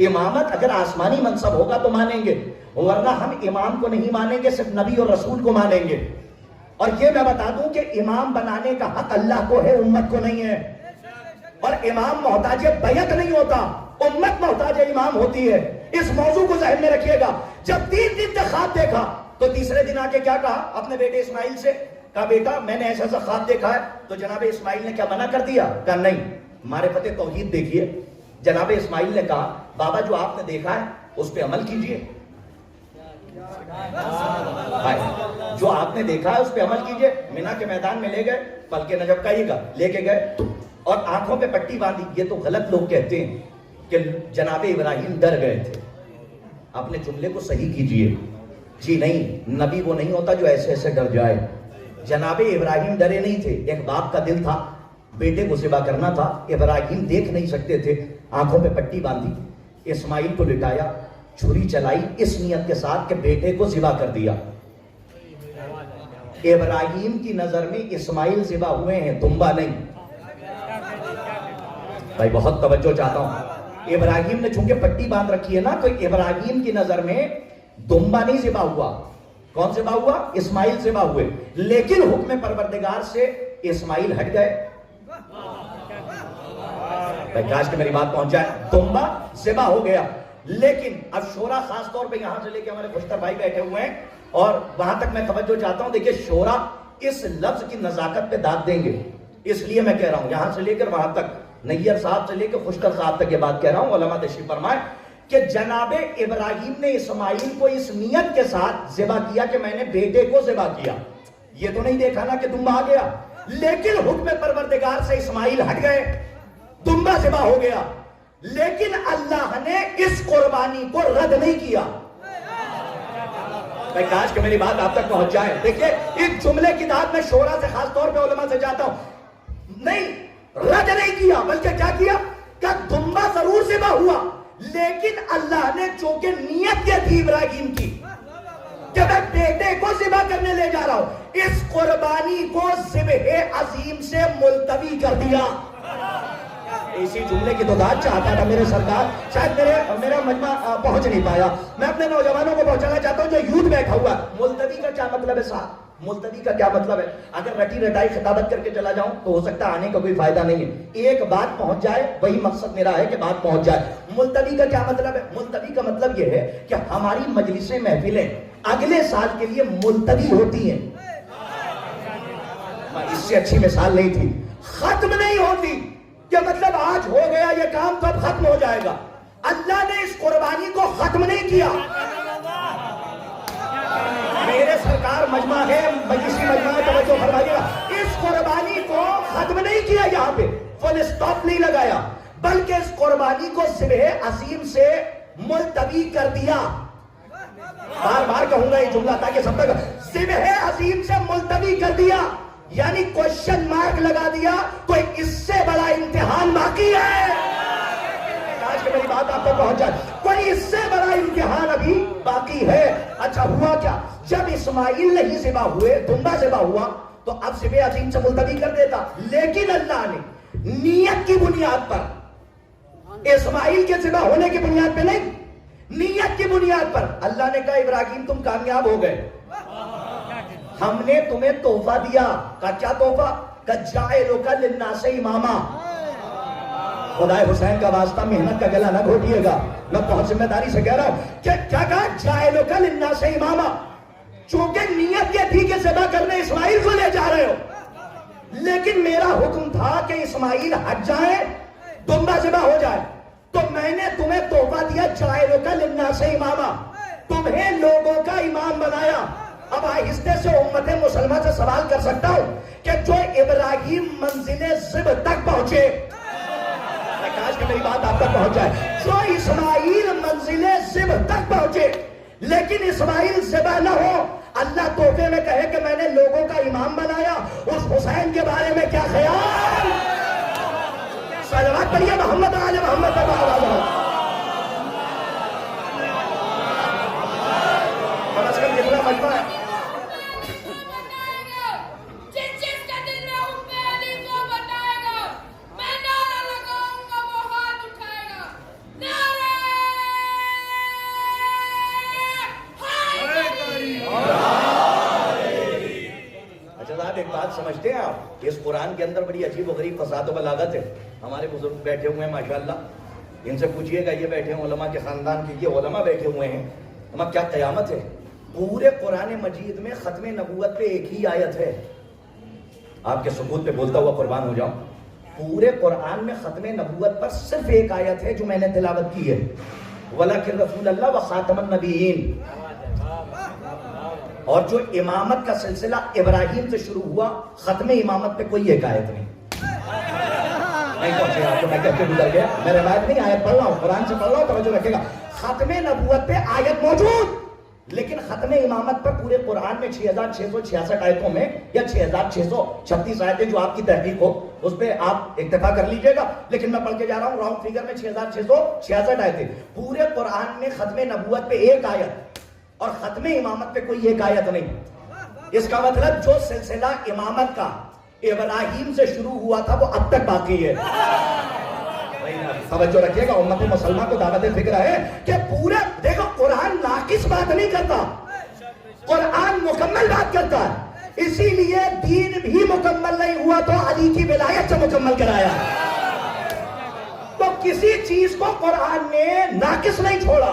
امامت اگر آسمانی منصب ہوگا تو مانیں گے، ورنہ ہم امام کو نہیں مانیں گے، صرف نبی اور رسول کو مانیں گے۔ اور یہ میں بتا دوں کہ امام بنانے کا حق اللہ کو ہے، امت کو نہیں ہے، اور امام محتاج بیعت نہیں ہوتا، امت محتاج امام ہوتی ہے۔ اس موضوع کو ذہن میں رکھیے گا۔ جب 3 دن تک خواب دیکھا تو تیسرے دن آ کے کیا کہا اپنے بیٹے اسماعیل سے؟ کہا بیٹا میں نے ایسا خواب دیکھا ہے۔ تو جناب اسماعیل نے کیا منع کر دیا؟ کہا نہیں، معرفت توحید دیکھیے۔ جناب اسماعیل نے کہا بابا جو آپ نے دیکھا ہے اس پہ عمل کیجئے، جو آپ نے دیکھا ہے اس پہ عمل کیجئے۔ مینا کے میدان میں لے گئے، پلکے نہ جھپکائیے گا، لے کے گئے اور آنکھوں پہ پٹی باندھی۔ یہ تو غلط لوگ کہتے ہیں کہ جناب ابراہیم ڈر گئے تھے، اپنے جملے کو صحیح کیجئے۔ جی نہیں، نبی وہ نہیں ہوتا جو ایسے ایسے ڈر جائے۔ جناب ابراہیم ڈرے نہیں تھے، ایک باپ کا دل تھا، بیٹے کو ذبح کرنا تھا، ابراہیم دیکھ نہیں سکتے تھے، آنکھوں پہ پٹی باندھی، اسماعیل کو لٹایا، چھری چلائی اس نیت کے ساتھ کہ بیٹے کو ذبح کر دیا۔ ابراہیم کی نظر میں اسماعیل ذبح ہوئے ہیں، دمبا نہیں۔ بھائی بہت توجہ چاہتا ہوں، ابراہیم نے چونکہ پٹی باندھ رکھی ہے نا، تو ابراہیم کی نظر میں دمبا نہیں ذبح ہوا۔ کون ذبح ہوا؟ اسماعیل ذبح ہوئے، لیکن حکم پروردگار سے اسماعیل ہٹ گئے۔ بھائی کاش کہ میری بات پہنچ جائے، دمبا ذبح ہو گیا۔ لیکن اب شورا خاص طور پہ یہاں سے لے کے ہمارے خوشتر بھائی بیٹھے ہوئے ہیں، اور وہاں تک میں توجہ چاہتا ہوں، دیکھیں شورا اس لفظ کی نزاکت پہ داد دیں گے، اس لیے میں کہہ رہا ہوں یہاں سے لے کر وہاں تک، نیئر صاحب سے لے کے خوشتر صاحب تک یہ بات کہہ رہا ہوں، علماء تشریف فرمائیں کہ جناب ابراہیم نے اسماعیل کو اس نیت کے ساتھ ذبح کیا کہ میں نے بیٹے کو ذبح کیا۔ یہ تو نہیں دیکھا نا کہ دمبا آ گیا، لیکن حکم پروردگار سے اسماعیل ہٹ گئے، دمبا ذبح ہو گیا، لیکن اللہ نے اس قربانی کو رد نہیں کیا۔ میں کاش کہ میری بات آپ تک پہنچ جائے. دیکھیے اس جملے کی داد میں شورا سے خاص طور پہ علماء سے چاہتا ہوں, نہیں رد نہیں کیا بلکہ کیا کیا کہ دمبا ضرور ذبح ہوا, لیکن اللہ نے چونکہ نیت یہ تھی ابراہیم کی کہ میں بیٹے کو ذبح کرنے لے جا رہا ہوں, اس قربانی کو ذبح عظیم سے ملتوی کر دیا. اسی جملے کی تو داد چاہتا تھا میرے سرکار, شاید میرا مجمع پہنچ نہیں پایا. میں اپنے نوجوانوں کو پہنچانا چاہتا ہوں جو یوتھ بیٹھا ہوا ہے. ملتوی کا کیا مطلب ہے صاحب؟ ملتوی کا کیا مطلب ہے؟ اگر رٹی رٹائی خطابت کر کے چلا جاؤں تو ہو سکتا ہے آنے کا کوئی فائدہ نہیں ہے. ایک بات پہنچ جائے, وہی مقصد میرا ہے کہ بات پہنچ جائے. ملتوی کا کیا مطلب ہے؟ ملتوی کا مطلب یہ ہے کہ ہماری مجلسیں محفلیں اگلے سال کے لیے ملتوی ہوتی ہیں. اس سے اچھی مثال نہیں تھی. ختم نہیں ہوتی کہ مطلب آج ہو گیا یہ کام تو اب ختم ہو جائے گا. اللہ نے اس قربانی کو ختم نہیں کیا. میرے سرکار مجمع ہے, مجلسی مجمع ہے, توجہ فرمائیے گا. اس قربانی کو ختم نہیں کیا, یہاں پہ فل اسٹاپ نہیں لگایا, بلکہ اس قربانی کو ذبح عظیم سے ملتوی کر دیا. بار بار کہوں گا یہ جملہ تاکہ سب تک, ذبح عظیم سے ملتوی کر دیا یعنی کوشچن مارک لگا دیا. کوئی اس سے بڑا امتحان باقی ہے؟ آج کہ میری بات آپ تک پہنچ جائے. کوئی اس سے بڑا امتحان ابھی باقی ہے. اچھا ہوا کیا؟ جب اسماعیل نہیں ذبح ہوئے, دمبا ذبح ہوا, تو اب ذبح عظیم سے ملتوی کر دیتا. لیکن اللہ نے نیت کی بنیاد پر, اسماعیل کے ذبح ہونے کی بنیاد پہ نہیں, نیت کی بنیاد پر اللہ نے کہا ابراہیم تم کامیاب ہو گئے, ہم نے تمہیں تحفہ دیا. کا کیا تحفہ؟ کہ جاعلک للناس اماما. خدائے حسین کا واسطہ محنت کا گلا نہ گھوٹیے گا, میں بہت ذمہ داری سے کہہ رہا ہوں کہ کیا کہا؟ جاعلک للناس اماما. چونکہ نیت یہ تھی کہ ذبح کرنے اسماعیل کو لے جا رہے ہو, لیکن میرا حکم تھا کہ اسماعیل ہٹ جائیں, دمبا ذبح ہو جائے, تو میں نے تمہیں تحفہ دیا جاعلک للناس اماما, تمہیں لوگوں کا امام بنایا. اب آہستہ سے امت مسلمہ سے سوال کر سکتا ہوں کہ جو ابراہیم منزل ذبح تک پہنچے, کاش کہ میری بات آپ تک پہنچ جائے, جو اسماعیل منزل ذبح تک پہنچے لیکن اسماعیل ذبح نہ ہو, اللہ تحفے میں کہے کہ میں نے لوگوں کا امام بنایا, اس حسین کے بارے میں کیا خیال؟ صلوات پڑھیے محمد آل محمد جتنا مجمع ہے. ایک بات سمجھتے ہیں آپ, اس قرآن کے اندر بڑی عجیب و غریب فساد و بلاغت ہے. ہمارے بزرگ بیٹھے ہوئے ہیں ماشاءاللہ, ان سے پوچھئے گا, یہ بیٹھے ہیں علماء کے خاندان کے, یہ علماء بیٹھے ہوئے ہیں, اما کیا قیامت ہے. پورے قرآن مجید میں ختم نبوت پہ ایک ہی آیت ہے. آپ کے ثبوت پہ بولتا ہوا قربان ہو جاؤں, پورے قرآن میں ختم نبوت پر صرف ایک آیت ہے جو میں نے تلاوت کی ہے, وَلَكِنْ رَسُولَ اللَّهِ وَخَاتَمَ النَّبِيِّينَ. اور جو امامت کا سلسلہ ابراہیم سے شروع ہوا, ختم امامت پہ کوئی ایک آیت نہیں. نہیں پہنچے آپ کو, میں کہتے گزر گیا, میں روایت نہیں آیت پڑھ رہا ہوں, قرآن سے پڑھ رہا ہوں, توجہ رکھے گا. ختم نبوت پہ آیت موجود, لیکن ختم امامت پر پورے قرآن میں 6666 آیتوں میں یا 6636 آیتیں جو آپ کی تحقیق ہو اس پہ آپ اکتفا کر لیجئے گا, لیکن میں پڑھ کے جا رہا ہوں راؤنڈ فیگر میں 6666 آیتیں. پورے قرآن میں ختم نبوت پہ ایک آیت اور ختم امامت پہ کوئی ایک آیت نہیں. اس کا مطلب جو سلسلہ امامت کا ابراہیم سے شروع ہوا تھا وہ اب تک باقی ہے. توجہ رکھیے گا, امت مسلمہ کو دعوت فکر ہے کہ پورا دیکھو قرآن ناقص بات نہیں کرتا, قرآن مکمل بات کرتا ہے. اسی لیے دین بھی مکمل نہیں ہوا تو علی کی ولایت سے مکمل کرایا. تو کسی چیز کو قرآن نے ناقص نہیں چھوڑا.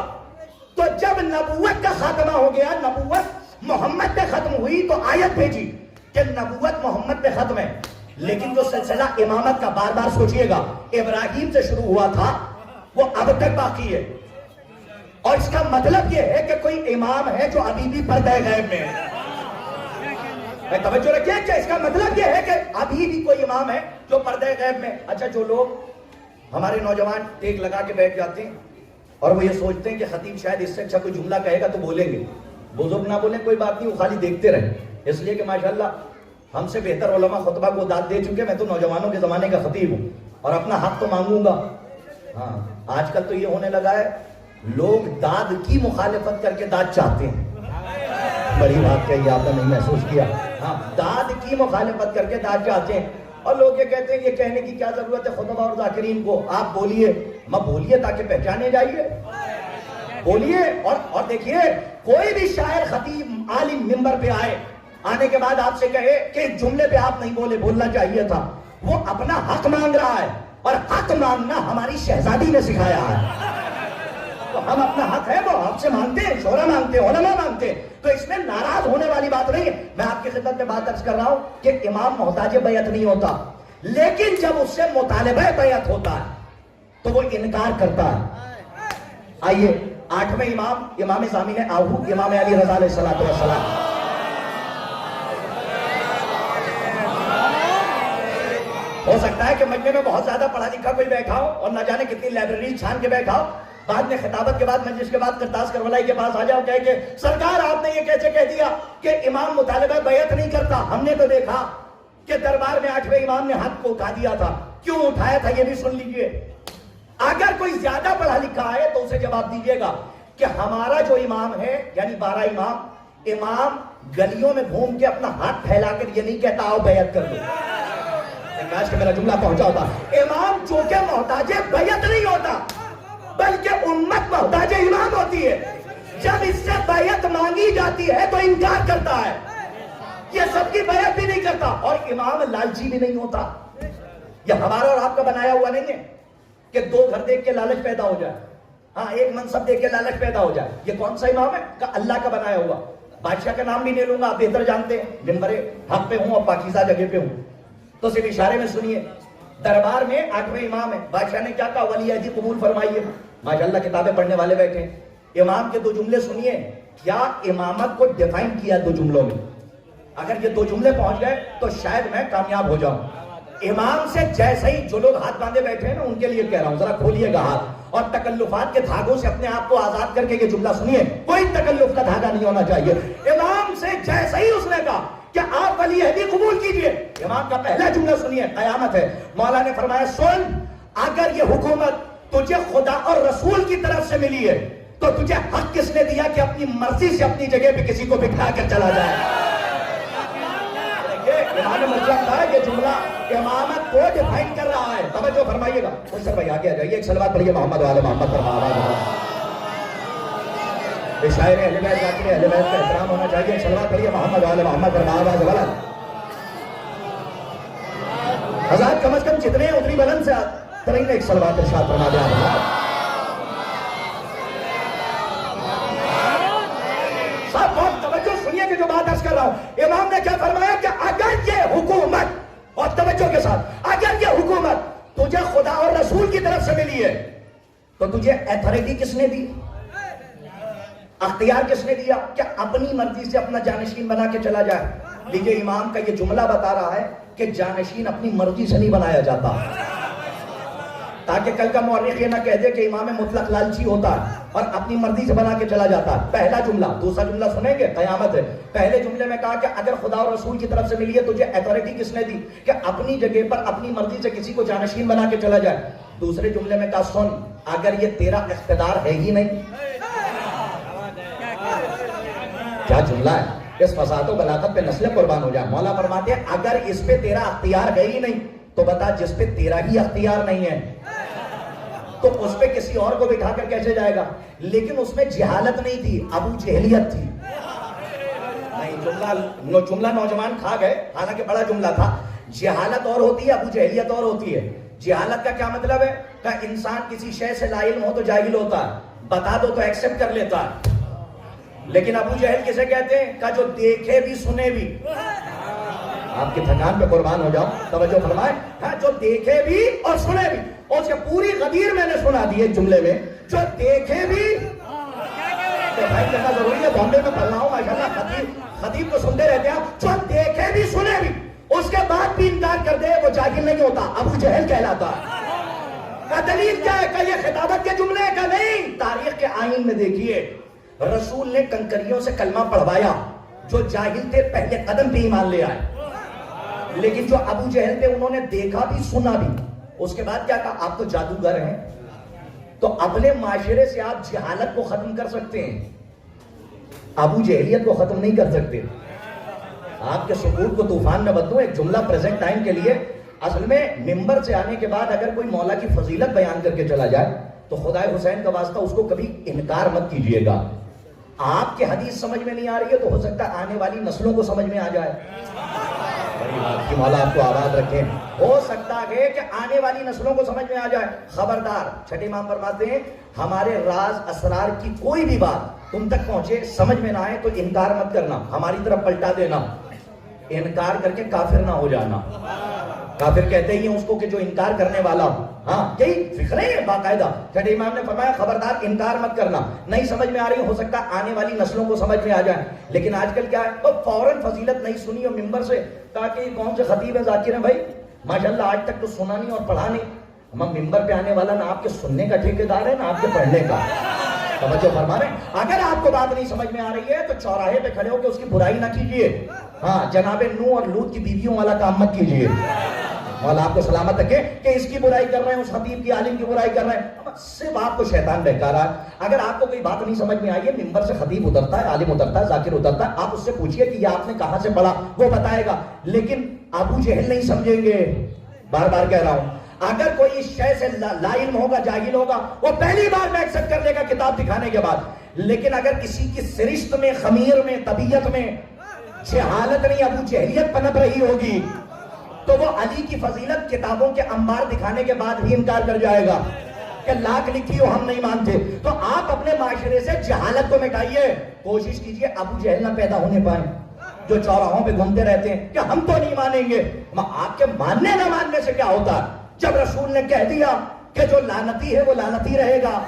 تو جب نبوت کا خاتمہ ہو گیا, نبوت محمد پہ ختم ہوئی, تو آیت بھیجی کہ نبوت محمد پہ ختم ہے, لیکن جو سلسلہ امامت کا, بار بار سوچئے گا, ابراہیم سے شروع ہوا تھا وہ اب تک باقی ہے. اور اس کا مطلب یہ ہے کہ کوئی امام ہے جو ابھی بھی پردہ غیب میں ہے. توجہ رکھیے کہ اس کا مطلب یہ ہے کہ ابھی بھی کوئی امام ہے جو پردہ غیب میں. اچھا, جو لوگ ہمارے نوجوان ٹیک لگا کے بیٹھ جاتے ہیں اور وہ یہ سوچتے ہیں کہ خطیب شاید اس سے اچھا کوئی جملہ کہے گا تو بولیں گے, بزرگ نہ بولیں کوئی بات نہیں، وہ خالی دیکھتے رہیں، اس لیے کہ ماشاءاللہ ہم سے بہتر علماء خطبہ کو داد دے چکے، میں تو نوجوانوں کے زمانے کا خطیب ہوں اور اپنا حق تو مانگوں گا۔ ہاں آج کل تو یہ ہونے لگا ہے لوگ داد کی مخالفت کر کے داد چاہتے ہیں، بڑی بات کہی آپ نے، نہیں محسوس کیا؟ ہاں داد کی مخالفت کر کے داد چاہتے ہیں، اور لوگ یہ کہتے ہیں یہ کہنے کی کیا ضرورت ہے خطبہ اور ذاکرین کو، آپ بولیے، میں بولیے تاکہ پہچانے جائیے، بولیے۔ اور دیکھیے کوئی بھی شاعر خطیب عالم ممبر پہ آئے، آنے کے بعد آپ سے کہے کہ اس جملے پہ آپ نہیں بولے، بولنا چاہیے تھا، وہ اپنا حق مانگ رہا ہے، اور حق مانگنا ہماری شہزادی نے سکھایا ہے، تو ہم اپنا حق ہے وہ آپ سے مانگتے ہیں، شورا مانگتے ہیں، علماء مانگتے ہیں، تو اس میں ناراض ہونے والی بات نہیں ہے۔ میں آپ کی خدمت میں بات عرض کر رہا ہوں کہ امام محتاج بیعت نہیں ہوتا، لیکن جب اس سے مطالبہ بیعت ہوتا ہے تو وہ انکار کرتا ہے۔ آئیے 8ویں امام، امام زامن آہو، امام علی رضا علیہ السلام، ہو سکتا ہے کہ مجمع میں بہت زیادہ پڑھا لکھا کوئی بیٹھا ہو اور نہ جانے کتنی لائبریری چھان کے بیٹھا ہو، بعد میں خطابت کے بعد مجلس کے بعد کرتاس کربلائی کے پاس آ جاؤ، کہے کہ سرکار آپ نے یہ کیسے کہہ دیا کہ امام مطالبہ بیعت نہیں کرتا؟ ہم نے تو دیکھا کہ دربار میں 8ویں امام نے ہاتھ کو اٹھا دیا تھا، کیوں اٹھایا تھا یہ بھی سن لیجئے۔ اگر کوئی زیادہ پڑھا لکھا ہے تو اسے جواب دیجئے گا کہ ہمارا جو امام ہے یعنی 12 امام گلیوں میں گھوم کے اپنا ہاتھ پھیلا کر یہ نہیں کہتا آؤ بیعت کر دو، کاش کہ میرا جملہ پہنچا ہوتا۔ امام چونکہ محتاج بیعت نہیں ہوتا بلکہ امت محتاج امام ہوتی ہے، جب اس سے بیعت مانگی جاتی ہے تو انکار کرتا ہے، یہ سب کی بیعت بھی نہیں کرتا، اور امام لالچی بھی نہیں ہوتا۔ یہ ہمارا اور آپ کا بنایا ہوا نہیں ہے کہ 2 گھر دیکھ کے لالچ پیدا ہو جائے، ہاں 1 منصب دیکھ کے لالچ پیدا ہو جائے۔ یہ کون سا امام ہے؟ کہ اللہ کا بنایا ہوا۔ بادشاہ کا نام بھی نہیں لوں گا، آپ بہتر جانتے ہیں، ممبر حق پہ ہوں اور پاکیزہ جگہ پہ ہوں، تو صرف اشارے میں سنیے۔ دربار میں 8ویں امام ہے، بادشاہ نے کیا کہا؟ ولی عہدی قبول فرمائیے۔ ماشاءاللہ کتابیں پڑھنے والے بیٹھے ہیں، امام کے 2 جملے سنیے، کیا امامت کو ڈیفائن کیا 2 جملوں میں؟ اگر یہ 2 جملے پہنچ گئے تو شاید میں کامیاب ہو جاؤں۔ امام سے جیسے ہی جو لوگ ہاتھ باندھے بیٹھے ہیں نا ان کے لیے کہہ رہا ہوں، ذرا کھولیے گا ہاتھ اور تکلفات کے دھاگوں سے اپنے آپ کو آزاد کر کے یہ جملہ سنیے، کوئی تکلف کا دھاگا نہیں ہونا چاہیے۔ امام سے جیسے ہی اس نے کہا کہ آپ ولی عہدی قبول کیجئے، امام کا پہلا جملہ سنیے، قیامت ہے۔ مولا نے فرمایا سن، اگر یہ حکومت تجھے خدا اور رسول کی طرف سے ملی ہے تو تجھے حق کس نے دیا کہ اپنی مرضی سے اپنی جگہ پہ کسی کو بٹھا کر چلا جائے؟ امام نے مطلب کہا یہ جملہ امامت کو ڈیفائن کر رہا ہے، توجہ فرمائیے گا۔ سر بھائی آگے آ جائیے، ایک صلوات پڑھیے محمد والے محمد پر آواز ہوگا۔ شاعر اہل بیت ذاکر اہل بیت کا احترام ہونا چاہیے، ایک صلوات پڑھیے محمد والے محمد پر آواز ہوگا۔ حضرات کم از کم جتنے ہیں اتنی بلند سے ترین ایک صلوات ارشاد فرما دیا۔ صاحب بہت توجہ سنیے کہ جو بات عرض کر رہا ہوں، امام نے کیا فرمایا کہ اگر یہ حکومت، اور توجہ کے ساتھ، اگر یہ حکومت تجھے خدا اور رسول کی طرف سے ملی ہے تو تجھے ایتھارٹی کس نے دی؟ اختیار کس نے دیا کہ اپنی مرضی سے اپنا جانشین بنا کے چلا جائے؟ لیجئے امام کا یہ جملہ بتا رہا ہے کہ جانشین اپنی مرضی سے نہیں بنایا جاتا، تاکہ کل کا مورخ یہ نہ کہہ دے کہ امام مطلق لالچی ہوتا ہے اور اپنی مرضی سے بنا کے چلا جاتا ہے۔ پہلا جملہ، دوسرا جملہ سنیں گے، قیامت ہے۔ پہلے جملے میں کہا کہ اگر خدا اور رسول کی طرف سے ملی ہے تجھے ایتھارٹی کس نے دی کہ اپنی جگہ پر اپنی مرضی سے کسی کو جانشین بنا کے چلا جائے۔ دوسرے جملے میں کہا سن، اگر یہ تیرا اقتدار ہے ہی نہیں۔ کیا جملہ ہے، اس فساد و بلاغت پہ نسلیں قربان ہو جائیں۔ مولا فرماتے ہیں اگر اس پہ تیرا اختیار ہے ہی نہیں تو بتا جس پہ تیرا ہی اختیار نہیں ہے تو اس پہ کسی اور کو بٹھا کر کیسے جائے گا؟ لیکن اس میں جہالت نہیں تھی، ابو جہلیت تھی۔ نہیں، جملہ نوجوان کھا گئے، حالانکہ بڑا جملہ تھا۔ جہالت اور ہوتی ہے، ابو جہلیت اور ہوتی ہے۔ جہالت کا کیا مطلب ہے؟ کہ انسان کسی شے سے لا علم ہو تو جاہل ہوتا ہے، بتا دو تو ایکسپٹ کر لیتا ہے۔ لیکن ابو جہل کسے کہتے ہیں؟ کہ جو دیکھے بھی سنے بھی، آپ کی تھکان پہ قربان ہو جاؤ، توجہ فرمائے، ہاں جو دیکھے بھی اور سنے بھی، اور اسے پوری غدیر میں نے سنا دی ایک جملے میں، جو دیکھے بھی، بھائی کرنا ضروری ہے، بامبے میں پڑھ رہا ہوں ماشاءاللہ، خطیب کو سنتے رہتے ہیں، جو دیکھے بھی سنے بھی اس کے بعد بھی انکار کر دے وہ جاہل نہیں ہوتا، ابو جہل کہلاتا ہے۔ کا دلیل کیا ہے؟ کہ یہ خطابت کے جملے کا نہیں، تاریخ کے آئین میں دیکھیے رسول نے کنکریوں سے کلمہ پڑھوایا، جو جاہل تھے پہلے قدم پہ ایمان لے آئے، لیکن جو ابو جہل تھے انہوں نے دیکھا بھی سنا بھی، اس کے بعد کیا کہا؟ آپ تو جادوگر ہیں۔ تو اپنے معاشرے سے آپ جہالت کو ختم کر سکتے ہیں، ابو جہلیت کو ختم نہیں کر سکتے۔ آپ کے سکوت کو طوفان میں بدلوں، ایک جملہ پریزنٹ ٹائم کے لیے۔ اصل میں ممبر سے آنے کے بعد اگر کوئی مولا کی فضیلت بیان کر کے چلا جائے تو خدائے حسین کا واسطہ اس کو کبھی انکار مت کیجئے گا۔ آپ کے حدیث سمجھ میں نہیں آ رہی ہے تو ہو سکتا ہے آنے والی نسلوں کو سمجھ میں آ جائے۔ بڑی بات کی، مولا آپ کو آباد رکھیں۔ ہو سکتا ہے کہ آنے والی نسلوں کو سمجھ میں آ جائے۔ خبردار، چھٹے امام فرماتے ہیں ہمارے راز اسرار کی کوئی بھی بات تم تک پہنچے، سمجھ میں نہ آئے تو انکار مت کرنا، ہماری طرف پلٹا دینا، انکار کر کے کافر نہ ہو جانا۔ کافر کہتے ہی ہیں اس کو کہ جو انکار کرنے والا ہو، ہاں یہی فکر ہے باقاعدہ۔ چھٹے امام نے فرمایا خبردار انکار مت کرنا، نہیں سمجھ میں آ رہی ہو سکتا آنے والی نسلوں کو سمجھ میں آ جائے۔ لیکن آج کل کیا ہے، تو فوراً فضیلت نہیں سنی اور ممبر سے تاکہ یہ کون سے خطیب ہیں ذاکر ہیں بھائی ماشاءاللہ آج تک تو سنا نہیں اور پڑھا نہیں۔ ہم ممبر پہ آنے والا نہ آپ کے سننے کا ٹھیکیدار ہے نہ آپ کے پڑھنے کا۔ توجہ فرما رہے ہیں؟ اگر آپ کو بات نہیں سمجھ میں آ رہی ہے تو چوراہے پہ کھڑے ہو کے اس کی برائی نہ کیجیے، ہاں جناب نوح اور لوط کی بیویوں والا کام مت کیجیے۔ مولا آپ کو سلامت رکھے کہ اس کی برائی کر رہے ہیں، اس خطیب کی عالم کی برائی کر رہے ہیں، صرف آپ کو شیطان بہکا رہا ہے۔ اگر آپ کو کوئی بات نہیں سمجھ میں آئی ہے، ممبر سے خطیب اترتا ہے، عالم اترتا ہے، ذاکر اترتا ہے، آپ اس سے پوچھئے کہ یہ آپ نے کہاں سے پڑھا، وہ بتائے گا۔ لیکن ابو جہل نہیں سمجھیں گے، بار بار کہہ رہا ہوں، اگر کوئی اس شے سے لا علم ہوگا، جاہل ہوگا، وہ پہلی بار میں ایکسپٹ کر لے گا کتاب دکھانے کے بعد۔ لیکن اگر کسی کی سرشت میں، خمیر میں، طبیعت میں جہالت نہیں، ابو جہلیت پنپ رہی ہوگی تو وہ علی کی فضیلت کتابوں کے انبار دکھانے کے بعد بھی انکار کر جائے گا کہ لاکھ لکھی ہو ہم نہیں مانتے۔ تو آپ اپنے معاشرے سے جہالت کو مٹائیے، کوشش کیجئے ابو جہل نہ پیدا ہونے پائیں جو چوراہوں پہ گھومتے رہتے ہیں کہ ہم تو نہیں مانیں گے۔ آپ کے ماننے نہ ماننے سے کیا ہوتا ہے؟ جب رسول نے کہہ دیا کہ جو لعنتی ہے وہ لعنتی رہے گا،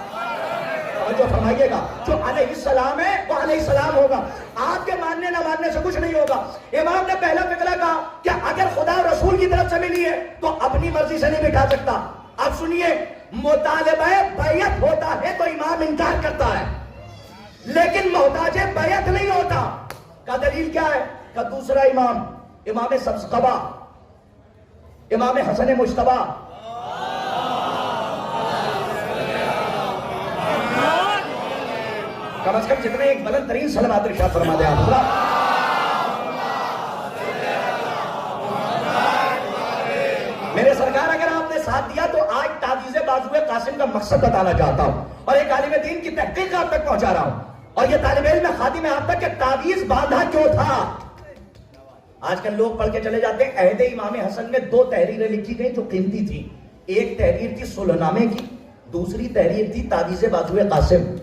جو فرمائیے گا جو علیہ السلام ہے وہ علیہ السلام ہوگا، آپ کے ماننے نہ ماننے سے کچھ نہیں ہوگا۔ امام نے پہلا فقرہ کہا کہ اگر خدا رسول کی طرف سے ملی ہے تو اپنی مرضی سے نہیں بٹھا سکتا۔ اب سنیے، مطالبہ بیعت ہوتا ہے تو امام انکار کرتا ہے، لیکن محتاج بیعت نہیں ہوتا۔ کا دلیل کیا ہے؟ کا دوسرا امام، امام سبزقبا، امام حسن مجتبی، کم از کم جتنے ایک بلند ترین صلوات ارشاد فرما دے آپ۔ میرے سرکار اگر آپ نے ساتھ دیا تو آج تعویذ بازوئے قاسم کا مقصد بتانا چاہتا ہوں اور ایک عالم دین کی تحقیق آپ تک پہنچا رہا ہوں، اور یہ طالب علم خادم ہے آپ تک کہ تعویذ باندھا کیوں تھا۔ آج کل لوگ پڑھ کے چلے جاتے ہیں عہد امام حسن میں 2 تحریریں لکھی گئی جو قیمتی تھی، ایک تحریر تھی صلح نامے کی، دوسری تحریر تھی تعویذ بازوئے قاسم۔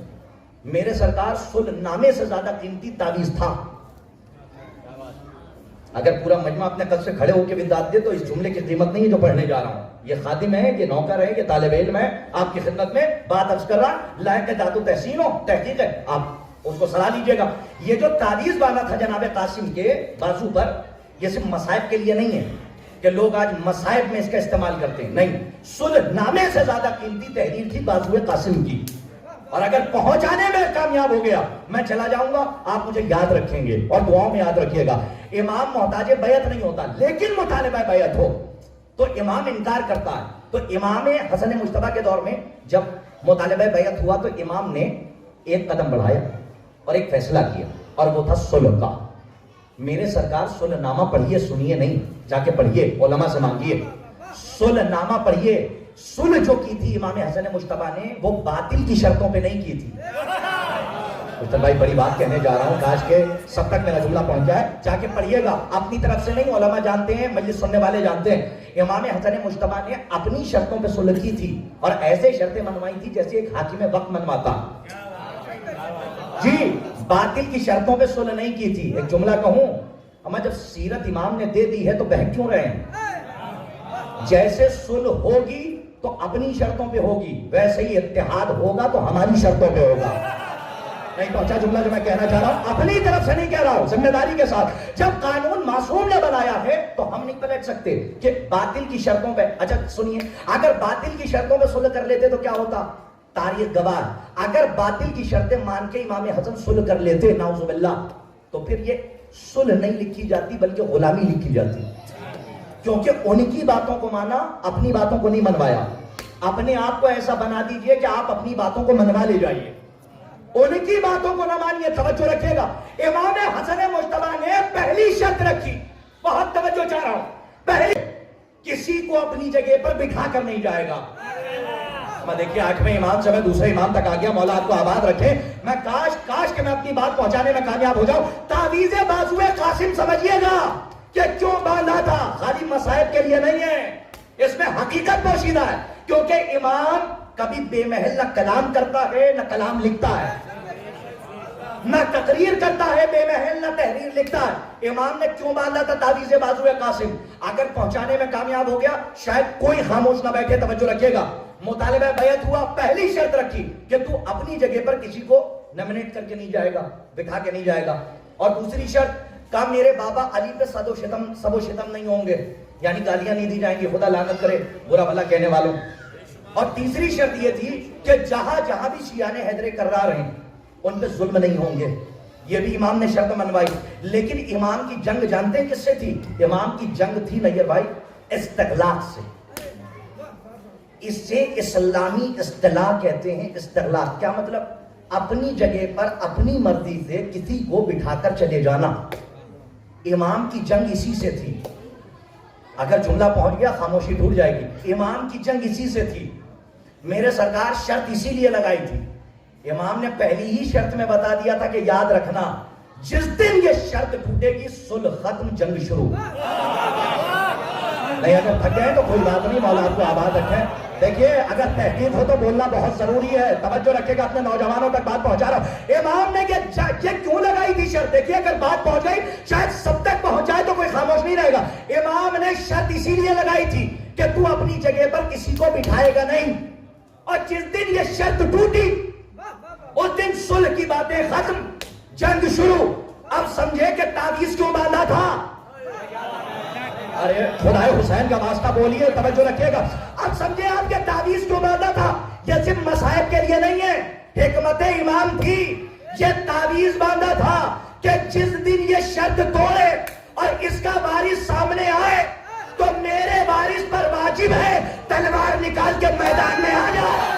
میرے سرکار صلح نامے سے زیادہ قیمتی تعویذ تھا۔ اگر پورا مجمع اپنے قد سے کھڑے ہو کے بندات دے تو اس جملے کی قیمت نہیں ہے جو پڑھنے جا رہا ہوں۔ یہ خادم ہے، یہ نوکر ہے، یہ طالب علم ہے، آپ کی خدمت میں بات عرض کر رہا، لائق داد و تحسین ہو، تحقیق ہے، آپ اس کو صلاح لیجئے گا۔ یہ جو تعویذ باندھا تھا جناب قاسم کے بازو پر، یہ صرف مصائب کے لیے نہیں ہے کہ لوگ آج مصائب میں اس کا استعمال کرتے ہیں، نہیں، صلح نامے سے زیادہ قیمتی تحریر تھی بازوئے قاسم کی، اور اگر پہنچانے میں کامیاب ہو گیا میں چلا جاؤں گا، آپ مجھے یاد رکھیں گے اور دعاؤں میں یاد رکھیے گا۔ امام محتاج بیعت نہیں ہوتا، لیکن مطالبہ بیعت ہو تو امام انکار کرتا ہے۔ تو امام حسن مجتبی کے دور میں جب مطالبہ بیعت ہوا تو امام نے ایک قدم بڑھایا اور ایک فیصلہ کیا، اور وہ تھا صلح کا۔ میرے سرکار صلح نامہ پڑھیے، سنیے نہیں، جا کے پڑھیے، علماء سے مانگیے، صلح نامہ پڑھیے۔ صلح جو کی تھی امام حسن مجتبی نے وہ باطل کی شرطوں پہ نہیں کی تھی۔ مجتبی بھائی بڑی بات کہنے جا رہا ہوں، کاش کے سب تک میرا جملہ پہنچ جائے، جا کے پڑھیے گا، اپنی طرف سے نہیں، علماء جانتے ہیں، مجلس سننے والے جانتے ہیں۔ امام حسن مجتبی نے اپنی شرطوں پہ صلح کی تھی اور ایسے شرطیں منوائی تھی جیسے ایک حاکم وقت منواتا۔ جی، باطل کی شرطوں پہ صلح نہیں کی تھی۔ ایک جملہ کہوں، اما جب سیرت امام نے دے دی ہے تو بہک کیوں رہے ہیں؟ جیسے صلح ہوگی تو اپنی شرطوں پہ ہوگی، ویسے ہی اتحاد ہوگا تو ہماری شرطوں پہ ہوگا۔ نہیں پہنچا جملہ جو میں کہنا چاہ رہا ہوں؟ اپنی طرف سے نہیں کہہ رہا ہوں، ذمہ داری کے ساتھ۔ جب قانون معصوم نے بنایا ہے تو ہم نہیں پلٹ سکتے کہ باطل کی شرطوں پہ۔ اچھا سنیے، اگر باطل کی شرطوں پہ صلح کر لیتے تو کیا ہوتا؟ تاریخ گواہ. اگر باطل کی شرطیں مان کے امام حسن صلح کر لیتے نعوذ باللہ, تو پھر یہ صلح نہیں لکھی جاتی بلکہ غلامی لکھی جاتی, کیونکہ ان کی باتوں کو مانا, اپنی باتوں کو نہیں منوایا. اپنے آپ کو ایسا بنا دیجئے کہ آپ اپنی باتوں کو منوا لے جائیے, ان کی باتوں کو نہ مانیے. توجہ رکھیے گا, امام حسن مجتبی نے پہلی شرط رکھی, بہت توجہ چاہ رہا ہوں, پہلی, کسی کو اپنی جگہ پر بٹھا کر نہیں جائے گا. میں دیکھیے 8ویں امام سے میں دوسرے امام تک آ گیا, مولا آپ کو آباد رکھے. میں کاش کہ میں اپنی بات پہنچانے میں کامیاب ہو جاؤں. تعویذ بازوئے قاسم سمجھیے گا کہ کیوں باندھا تھا, خالی مصائب کے لیے نہیں ہے, اس میں حقیقت پوشیدہ ہے. کیونکہ امام کبھی بے محل نہ کلام کرتا ہے نہ کلام لکھتا ہے, نہ تقریر کرتا ہے بے محل نہ تحریر لکھتا ہے. امام نے کیوں باندھا تھا تعویذ بازوئے قاسم؟ اگر پہنچانے میں کامیاب ہو گیا شاید کوئی خاموش نہ بیٹھے. توجہ رکھیے گا, مطالبہ بیعت ہوا, پہلی شرط رکھی کہ تو اپنی جگہ پر کسی کو نامنیٹ کر کے نہیں جائے گا, بٹھا کے نہیں جائے گا. اور دوسری شرط, کہا میرے بابا علی پہ سب و شتم نہیں ہوں گے, یعنی گالیاں نہیں دی جائیں گی, خدا لعنت کرے برا بھلا کہنے والوں. اور تیسری شرط یہ تھی کہ جہاں جہاں بھی شیعہ حیدر کرار ہیں ان پہ ظلم نہیں ہوں گے. یہ بھی امام نے شرط منوائی. لیکن امام کی جنگ جانتے ہیں کس سے تھی؟ امام کی جنگ تھی نیر بھائی استغلاق سے. اس سے اسلامی اصطلاح کہتے ہیں استغلاق. کیا مطلب؟ اپنی جگہ پر اپنی مرضی سے کسی کو بٹھا کر چلے جانا. امام کی جنگ اسی سے تھی. اگر جملہ پہنچ گیا خاموشی ٹوٹ جائے گی. امام کی جنگ اسی سے تھی. میرے سرکار شرط اسی لیے لگائی تھی. امام نے پہلی ہی شرط میں بتا دیا تھا کہ یاد رکھنا جس دن یہ شرط ٹوٹے گی صلح ختم, جنگ شروع. نہیں اگر تھک گئے تو کوئی بات نہیں, مولا آپ کو آباد رکھے. دیکھیے اگر تحقیق ہو تو بولنا بہت ضروری ہے. توجہ رکھے گا, اپنے نوجوانوں تک بات پہنچا رہا ہوں. امام نے یہ کیوں لگائی تھی شرط؟ دیکھیے اگر بات پہنچ گئی شاید سب تک پہنچ جائے تو کوئی خاموش نہیں رہے گا. امام نے شرط اسی لیے لگائی تھی کہ تو اپنی جگہ پر کسی کو بٹھائے گا نہیں, اور جس دن یہ شرط ٹوٹی اس دن صلح کی باتیں ختم, جنگ شروع. اب سمجھے کہ تعویذ کیوں باندھا تھا. ارے خدائے حسین کا واسطہ بولیے, توجہ رکھیے گا. اب سمجھے آپ کے تعویذ کیوں باندھا تھا. یہ صرف مصائب کے لیے نہیں ہے, حکمت امام تھی. یہ تعویذ باندھا تھا کہ جس دن یہ شرط توڑے اور اس کا وارث سامنے آئے تو میرے وارث پر واجب ہے تلوار نکال کے میدان میں آ جائے.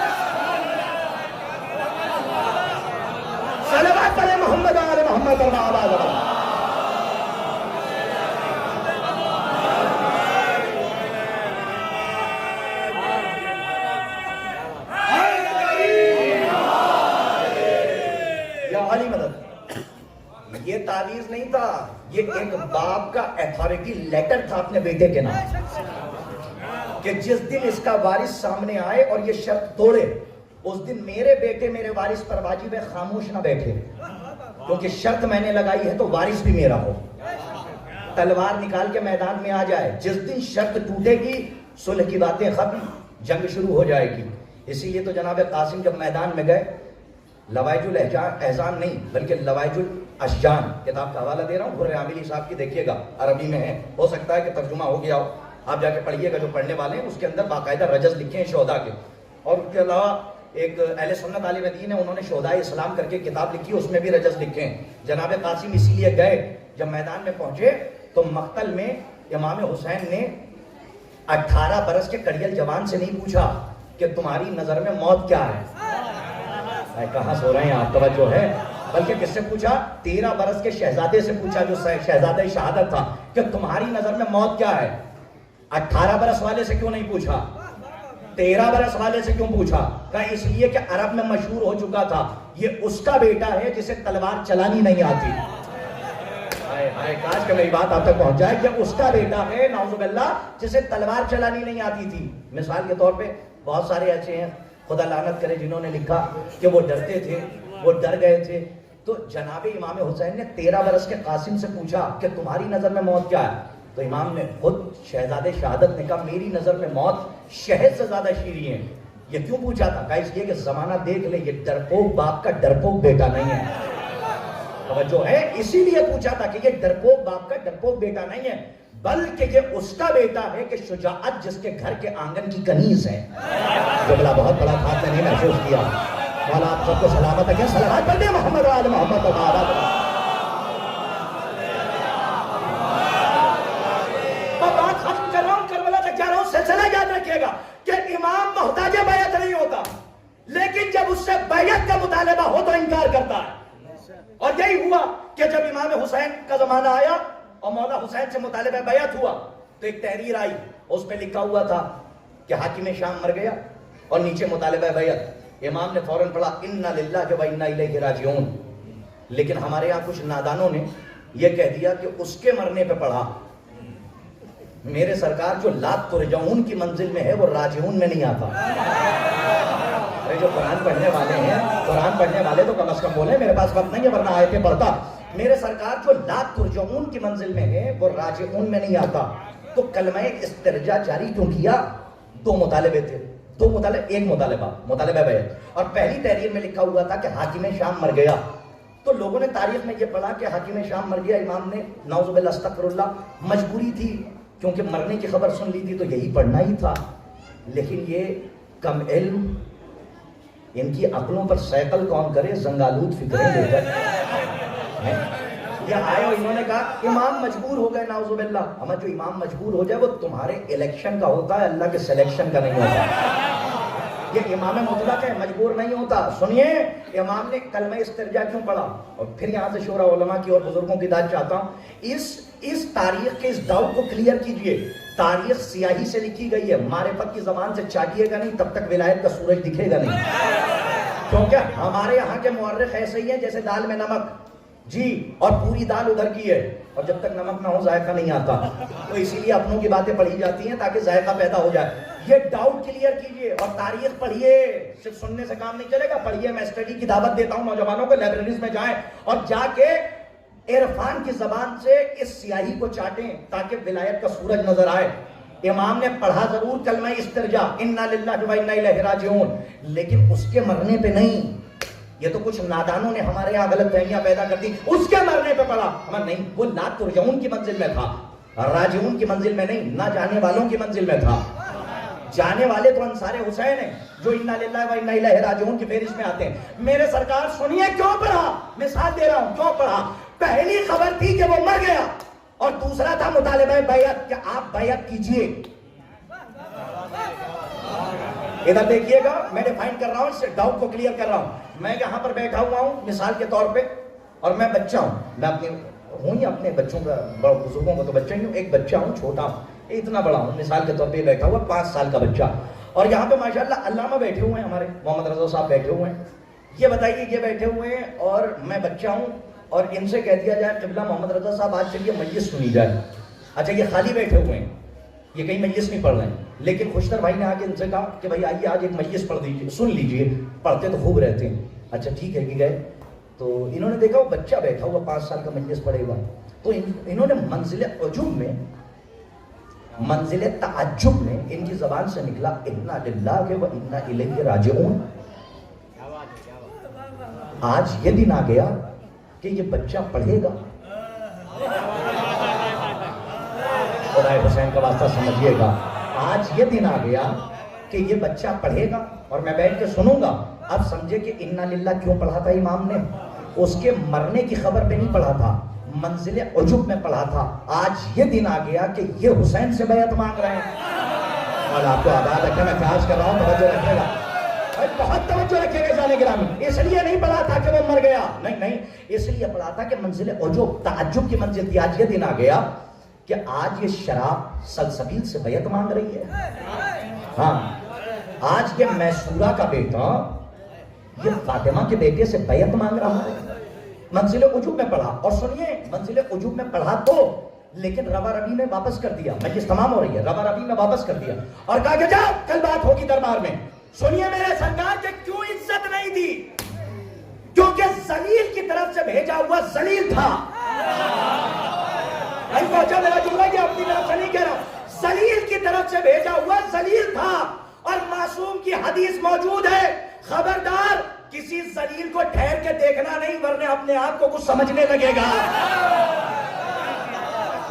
صلوات علی محمد آل محمد اور آباد آباد. یہ تعویذ نہیں تھا, یہ ایک باپ کا اتھارٹی لیٹر تھا اپنے بیٹے کے نام کہ جس دن اس کا وارث سامنے آئے اور یہ شرط توڑے اس دن میرے بیٹے میرے وارث پر واجب ہے خاموش نہ بیٹھے, کیونکہ شرط میں نے لگائی ہے تو وارث بھی میرا ہو. تلوار نکال کے میدان میں آ جائے. جس دن شرط ٹوٹے گی صلح کی باتیں ختم, جنگ شروع ہو جائے گی. اسی لیے تو جناب قاسم جب میدان میں گئے, لوائج الاحزان نہیں بلکہ لوائج الاشجان کتاب کا حوالہ دے رہا ہوں, خرے عاملی صاحب کی, دیکھیے گا عربی میں ہے, ہو سکتا ہے کہ ترجمہ ہو گیا ہو, آپ جا کے پڑھیے گا جو پڑھنے والے ہیں. اس کے اندر باقاعدہ رجز لکھے ہیں شہداء کے, اور اس کے علاوہ ایک اہل سنت عالم دین ہے, انہوں نے شہداء اسلام کر کے کتاب لکھی, اس میں بھی رجز لکھے ہیں. جناب قاسم اسی لیے گئے, جب میدان میں پہنچے تو مقتل میں امام حسین نے 18 برس کے کڑیل جوان سے نہیں پوچھا کہ تمہاری نظر میں موت کیا ہے. کہاں سو رہے ہیں آپ, توجہ ہے, بلکہ کس سے پوچھا؟ 13 برس کے شہزادے سے پوچھا جو شہزادہ شہادت تھا کہ تمہاری نظر میں موت کیا ہے. 18 برس والے سے کیوں نہیں پوچھا, 13 برس والے سے کیوں پوچھا؟ کہا اس لیے کہ عرب میں مشہور ہو چکا تھا یہ اس کا بیٹا ہے جسے تلوار چلانی نہیں آتی. کاش کہ میری بات آپ تک پہنچ جائے کہ اس کا بیٹا ہے نعوذ باللہ جسے تلوار چلانی نہیں آتی تھی. مثال کے طور پہ بہت سارے ایسے ہیں, خدا لعنت کرے, جنہوں نے لکھا کہ وہ ڈرتے تھے, وہ ڈر گئے تھے. تو جناب امام حسین نے 13 برس کے قاسم سے پوچھا کہ تمہاری نظر میں موت کیا ہے. تو امام نے خود شہزادے شہادت نے کہا میری نظر میں موت شہد سے زیادہ شیریں ہے. یہ کیوں پوچھا تھا؟ کہا اس لیے کہ زمانہ دیکھ لے یہ ڈرپوک باپ کا ڈرپوک بیٹا نہیں ہے. توجہ ہے, اسی لیے پوچھا تھا کہ یہ ڈرپوک باپ کا ڈرپوک بیٹا نہیں ہے. بلکہ یہ اس کا بیٹا ہے کہ شجاعت جس کے گھر کے آنگن کی کنیز ہے. جملہ بہت بڑا تھا، میں نے محسوس کیا. مولا آپ سب کو سلامت رکھیں. صلوات پڑھ دیں محمد و آل محمد و بارک. میں بات ختم کر رہا ہوں، کربلا تک جا رہا ہوں. سلسلہ یاد رکھیے گا کہ امام محتاج بیعت نہیں ہوتا، لیکن جب اس سے بیعت کا مطالبہ ہو تو انکار کرتا ہے. اور یہی ہوا کہ جب امام حسین کا زمانہ آیا اور مولا حسین سے مطالبہ بیعت ہوا تو ایک تحریر آئی، اس پہ لکھا ہوا تھا کہ حاکم شام مر گیا اور نیچے مطالبہ بیعت. امام نے فوراً پڑھا انا للہ و انا الیہ راجعون. لیکن ہمارے یہاں کچھ نادانوں نے یہ کہہ دیا کہ اس کے مرنے پہ پڑھا. میرے سرکار جو لا ترجعون کی منزل میں ہے وہ راجعون میں نہیں آتا. جو قرآن پڑھنے والے ہیں، قرآن پڑھنے والے تو کم از کم بولے، میرے پاس وقت نہیں ہے ورنہ آیتیں پڑھتا. میرے سرکار جو لا ترجعون کی منزل میں ہے وہ راجعون میں نہیں آتا. تو کلمہ استرجاع جاری کیوں کیا؟ دو مطالبے تھے، دو مطالبہ، ایک مطالبہ بیعت. اور پہلی تحریر میں لکھا ہوا تھا کہ حاکم شام مر گیا. تو لوگوں نے تاریخ میں یہ پڑھا کہ حاکم شام مر گیا. امام نے نعوذ باللہ استغفر اللہ، مجبوری تھی کیونکہ مرنے کی خبر سن لی تھی تو یہی پڑھنا ہی تھا. لیکن یہ کم علم، ان کی عقلوں پر سائیکل کون کرے، زنگالود فکریں لے کر یہ آئے اور انہوں نے کہا امام مجبور ہو گئے. نعوذ باللہ. ہمیں جو امام مجبور ہو جائے وہ تمہارے الیکشن کا ہوتا ہے، اللہ کے سلیکشن کا نہیں ہوتا. یہ امام مطلق ہے، مجبور نہیں ہوتا. سنیے امام نے کلمہ استرجاع کیوں پڑھا. اور پھر یہاں سے شورا علماء کی اور بزرگوں کی داد چاہتا ہوں. اس تاریخ کے اس ڈاؤٹ کو کلیئر کیجئے. تاریخ سیاہی سے لکھی گئی ہے، معرفت کی زبان سے چاٹیے گا نہیں تب تک ولایت کا سورج دکھے گا نہیں. کیونکہ ہمارے یہاں کے مورخ ایسے ہی ہیں جیسے دال میں نمک جی، اور پوری دال ادھر کی ہے اور جب تک نمک نہ ہو ذائقہ نہیں آتا. تو اسی لیے اپنوں کی باتیں پڑھی جاتی ہیں تاکہ ذائقہ پیدا ہو جائے. یہ ڈاؤٹ کلیئر کیجئے اور تاریخ پڑھیے. صرف سننے سے کام نہیں چلے گا، پڑھیے. میں اسٹڈی کی دعوت دیتا ہوں نوجوانوں کو، لائبریریز میں جائیں اور جا کے عرفان کی زبان سے اس سیاہی کو چاٹیں تاکہ ولایت کا سورج نظر آئے. امام نے پڑھا ضرور کلمہ استرجاع انا للہ و انا الیہ راجعون، لیکن اس کے مرنے پہ نہیں. یہ تو کچھ نادانوں نے ہمارے یہاں غلط فہمیاں پیدا کر دی. اس کے مرنے پہ پڑھا. ہمیں نہیں، وہ لا ترجعون کی منزل میں تھا، راجعون کی منزل میں نہیں. نہ جانے والوں کی منزل میں تھا. جانے والے تو انصار حسین ہیں جو انا للہ و انا الیہ راجعون کی فہرست میں آتے ہیں. میرے سرکار سنیے کیوں پڑھا. مثال دے رہا ہوں کیوں پڑھا. پہلی خبر تھی کہ وہ مر گیا اور دوسرا تھا مطالبہ بیعت کہ آپ بیعت کیجئے. ادھر دیکھیے گا، میں ڈیفائن کر رہا ہوں، اس ڈاؤٹ کو کلیئر کر رہا ہوں. میں یہاں پر بیٹھا ہوا ہوں مثال کے طور پہ اور میں بچہ ہوں. میں اپنے بچوں کا، بڑے بزرگوں کا تو بچہ ہی ہوں. ایک بچہ ہوں، چھوٹا ہوں، اتنا بڑا ہوں. مثال کے طور پہ بیٹھا ہوا 5 سال کا بچہ. اور یہاں پہ ماشاءاللہ علامہ بیٹھے ہوئے ہیں، ہمارے محمد رضا صاحب بیٹھے ہوئے ہیں. یہ بتائیے یہ بیٹھے ہوئے ہیں اور میں بچہ ہوں اور ان سے کہہ دیا جائے قبلہ محمد رضا صاحب آج چلیے مجلس سنی جائے. اچھا یہ خالی بیٹھے ہوئے ہیں، یہ کہیں مجلس نہیں پڑھ رہے ہیں، لیکن خوشتر بھائی نے آگے ان سے کہا کہ بھائی آئیے آج ایک مجلس پڑھ دیجیے، سن لیجیے، پڑھتے تو خوب رہتے ہیں. اچھا ٹھیک ہے کہ گئے تو انہوں نے دیکھا وہ بچہ بیٹھا ہوا 5 سال کا مجلس پڑھے ہوا. تو انہوں نے منزل عجوب میں، منزل تعجب میں ان کی زبان سے نکلا انا للہ و انا الیہ راجعون. آج یہ دن آ گیا کہ یہ بچہ پڑھے گا. خدا حسین کا واسطہ سمجھیے گا، آج یہ دن آ گیا کہ یہ بچہ پڑھے گا اور میں بیٹھ کے سنوں گا. اب سمجھے کہ انا للہ کیوں پڑھا تھا امام نے. اس کے مرنے کی خبر پہ نہیں پڑھا تھا، منزل عجب میں پڑھا تھا. آج یہ دن آ گیا کہ یہ حسین سے بیعت مانگ رہے ہیں. اور آپ کو آباد رکھے، میں خیال کر رہا ہوں، توجہ رکھے گا، بہت توجہ رکھے گا جانے گرامی. اس لیے نہیں پڑھا تھا کہ وہ مر گیا، نہیں، اس لیے پڑھا تھا کہ منزل عجب، تعجب کی منزل تھی. آج یہ دن آ گیا کہ آج یہ شراب سلسبیل سے بیعت مانگ رہی ہے. ہاں، آج یہ میسورہ کا بیٹا یہ فاطمہ کے بیٹے سے بیعت مانگ رہا ہے. منزل عجوب میں پڑھا. اور سنیے، منزل عجوب میں پڑھا تو لیکن روا ربی میں واپس کر دیا. مجلس تمام ہو رہی ہے، روا ربی میں واپس کر دیا اور کہا کہ جا کل بات ہوگی دربار میں. سنیے میرے سرکار کے کیوں عزت نہیں دی، کیونکہ ذلیل کی طرف سے بھیجا ہوا ذلیل تھا. میرا جملہ یہ اپنی طرف سے نہیں کہہ رہا ہوں، ذلیل کی طرف سے بھیجا ہوا ذلیل تھا. اور معصوم کی حدیث موجود ہے، خبردار کسی ذلیل کو ٹھہر کے دیکھنا نہیں ورنہ اپنے آپ کو کچھ سمجھنے لگے گا.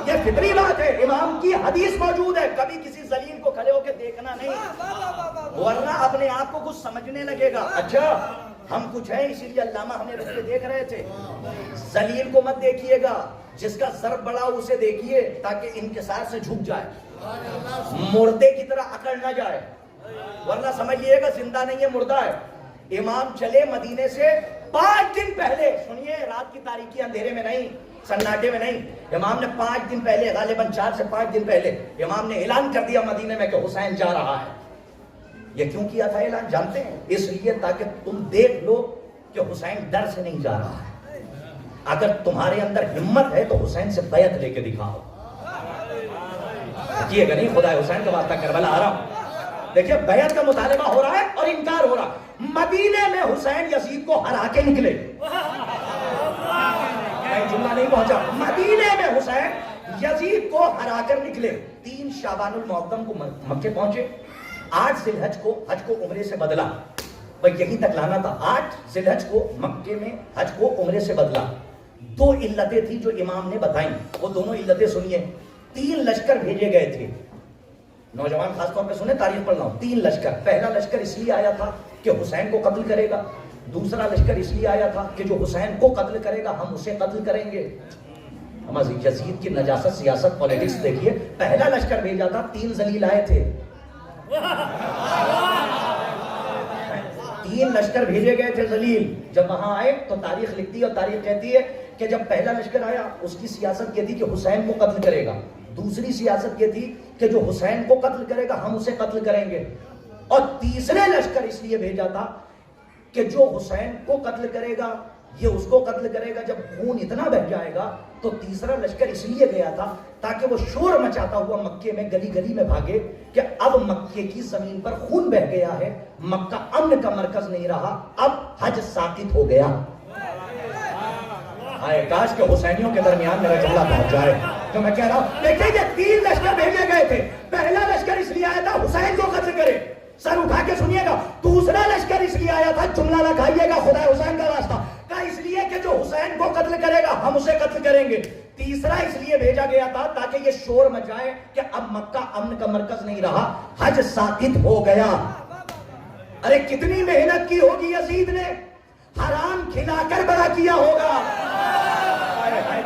یہ فطری بات ہے. امام کی حدیث موجود ہے, کبھی کسی ذلیل کو کھڑے ہو کے دیکھنا نہیں, ورنہ اپنے آپ کو کچھ سمجھنے لگے گا. اچھا ہم کچھ ہیں اسی لیے علامہ ہمیں رکھ کے دیکھ رہے تھے. ذلیل کو مت دیکھیے گا, جس کا ضرب بڑا اسے دیکھیے تاکہ انکسار سے جھک جائے, مردے کی طرح اکڑ نہ جائے, ورنہ سمجھیے گا زندہ نہیں ہے مردہ ہے. امام چلے مدینے سے 5 دن پہلے, سنیے رات کی تاریکی اندھیرے میں نہیں, سناٹے میں نہیں, امام نے 5 دن پہلے, غالباً 4 سے 5 دن پہلے امام نے اعلان کر دیا مدینے میں کہ حسین جا رہا ہے. یہ کیوں کیا تھا اعلان جانتے ہیں؟ اس لیے تاکہ تم دیکھ لو کہ حسین ڈر سے نہیں جا رہا ہے. اگر تمہارے اندر ہمت ہے تو حسین سے بیعت لے کے دکھاؤ. کیے گا نہیں, خدا حسین کا واسطہ کربلا آ رہا ہوں. دیکھیے بیعت کا مطالبہ ہو رہا ہے اور انکار ہو رہا. مدینے میں حسین یزید کو ہرا کے نکلے, جملہ نہیں پہنچا, مدینے میں حسین یزید کو ہرا کر نکلے. 3 شعبان المعظم کو مکے پہنچے, 8 ذی الحج کو حج کو عمرے سے بدلا. بھئی یہیں تک لانا تھا, 8 ذی الحج کو مکے میں حج کو عمرے سے بدلا. 2 علتیں تھی جو امام نے بتائیں, وہ دونوں علتیں سنیے. 3 لشکر بھیجے گئے تھے, نوجوان خاص طور پہ سنیں, تاریخ پڑھ رہا ہوں. 3 لشکر. پہلا لشکر اس لیے آیا تھا کہ حسین کو قتل کرے گا. دوسرا لشکر اس لیے آیا تھا کہ جو حسین کو قتل کرے گا ہم اسے قتل کریں گے. یزید کی نجاست, سیاست, پولیٹکس دیکھیے. پہلا لشکر بھیجا تھا, 3 ذلیل آئے تھے. 3 لشکر بھیجے گئے تھے ذلیل. جب وہاں آئے تو تاریخ لکھتی ہے اور تاریخ کہتی ہے کہ جب پہلا لشکر آیا اس کی سیاست یہ تھی کہ حسین کو قتل کرے گا. دوسری سیاست یہ تھی کہ جو حسین کو قتل کرے گا ہم اسے قتل کریں گے. اور تیسرے لشکر اس لیے بھیجا تھا کہ جو حسین کو قتل کرے گا یہ اس کو قتل کرے گا. جب خون اتنا بہہ جائے گا تو تیسرا لشکر اس لیے گیا تھا تاکہ وہ شور مچاتا ہوا مکے میں گلی گلی میں بھاگے کہ اب مکے کی زمین پر خون بہہ گیا ہے, مکہ امن کا مرکز نہیں رہا, اب حج ساقط ہو گیا. آئے کاش کہ حسینیوں کے درمیان میرا جملہ پہنچ جائے جو میں کہہ رہا ہوں. دیکھیں یہ 3 لشکر بھیجے گئے تھے. پہلا لشکر اس لیے آیا تھا حسین کو قتل کرے, سر اٹھا کے سنیے گا. دوسرا لشکر اس لیے آیا تھا, جملہ نہ کھائیے گا خدا حسین کا واسطہ, کا اس لیے کہ جو حسین کو قتل کرے گا ہم اسے قتل کریں گے. تیسرا اس لیے بھیجا گیا تھا تاکہ یہ شور مچائے کہ اب مکہ امن کا مرکز نہیں رہا, حج ساقط ہو گیا. ارے کتنی محنت کی ہوگی یزید نے, حرام کھلا کر بڑا کیا ہوگا.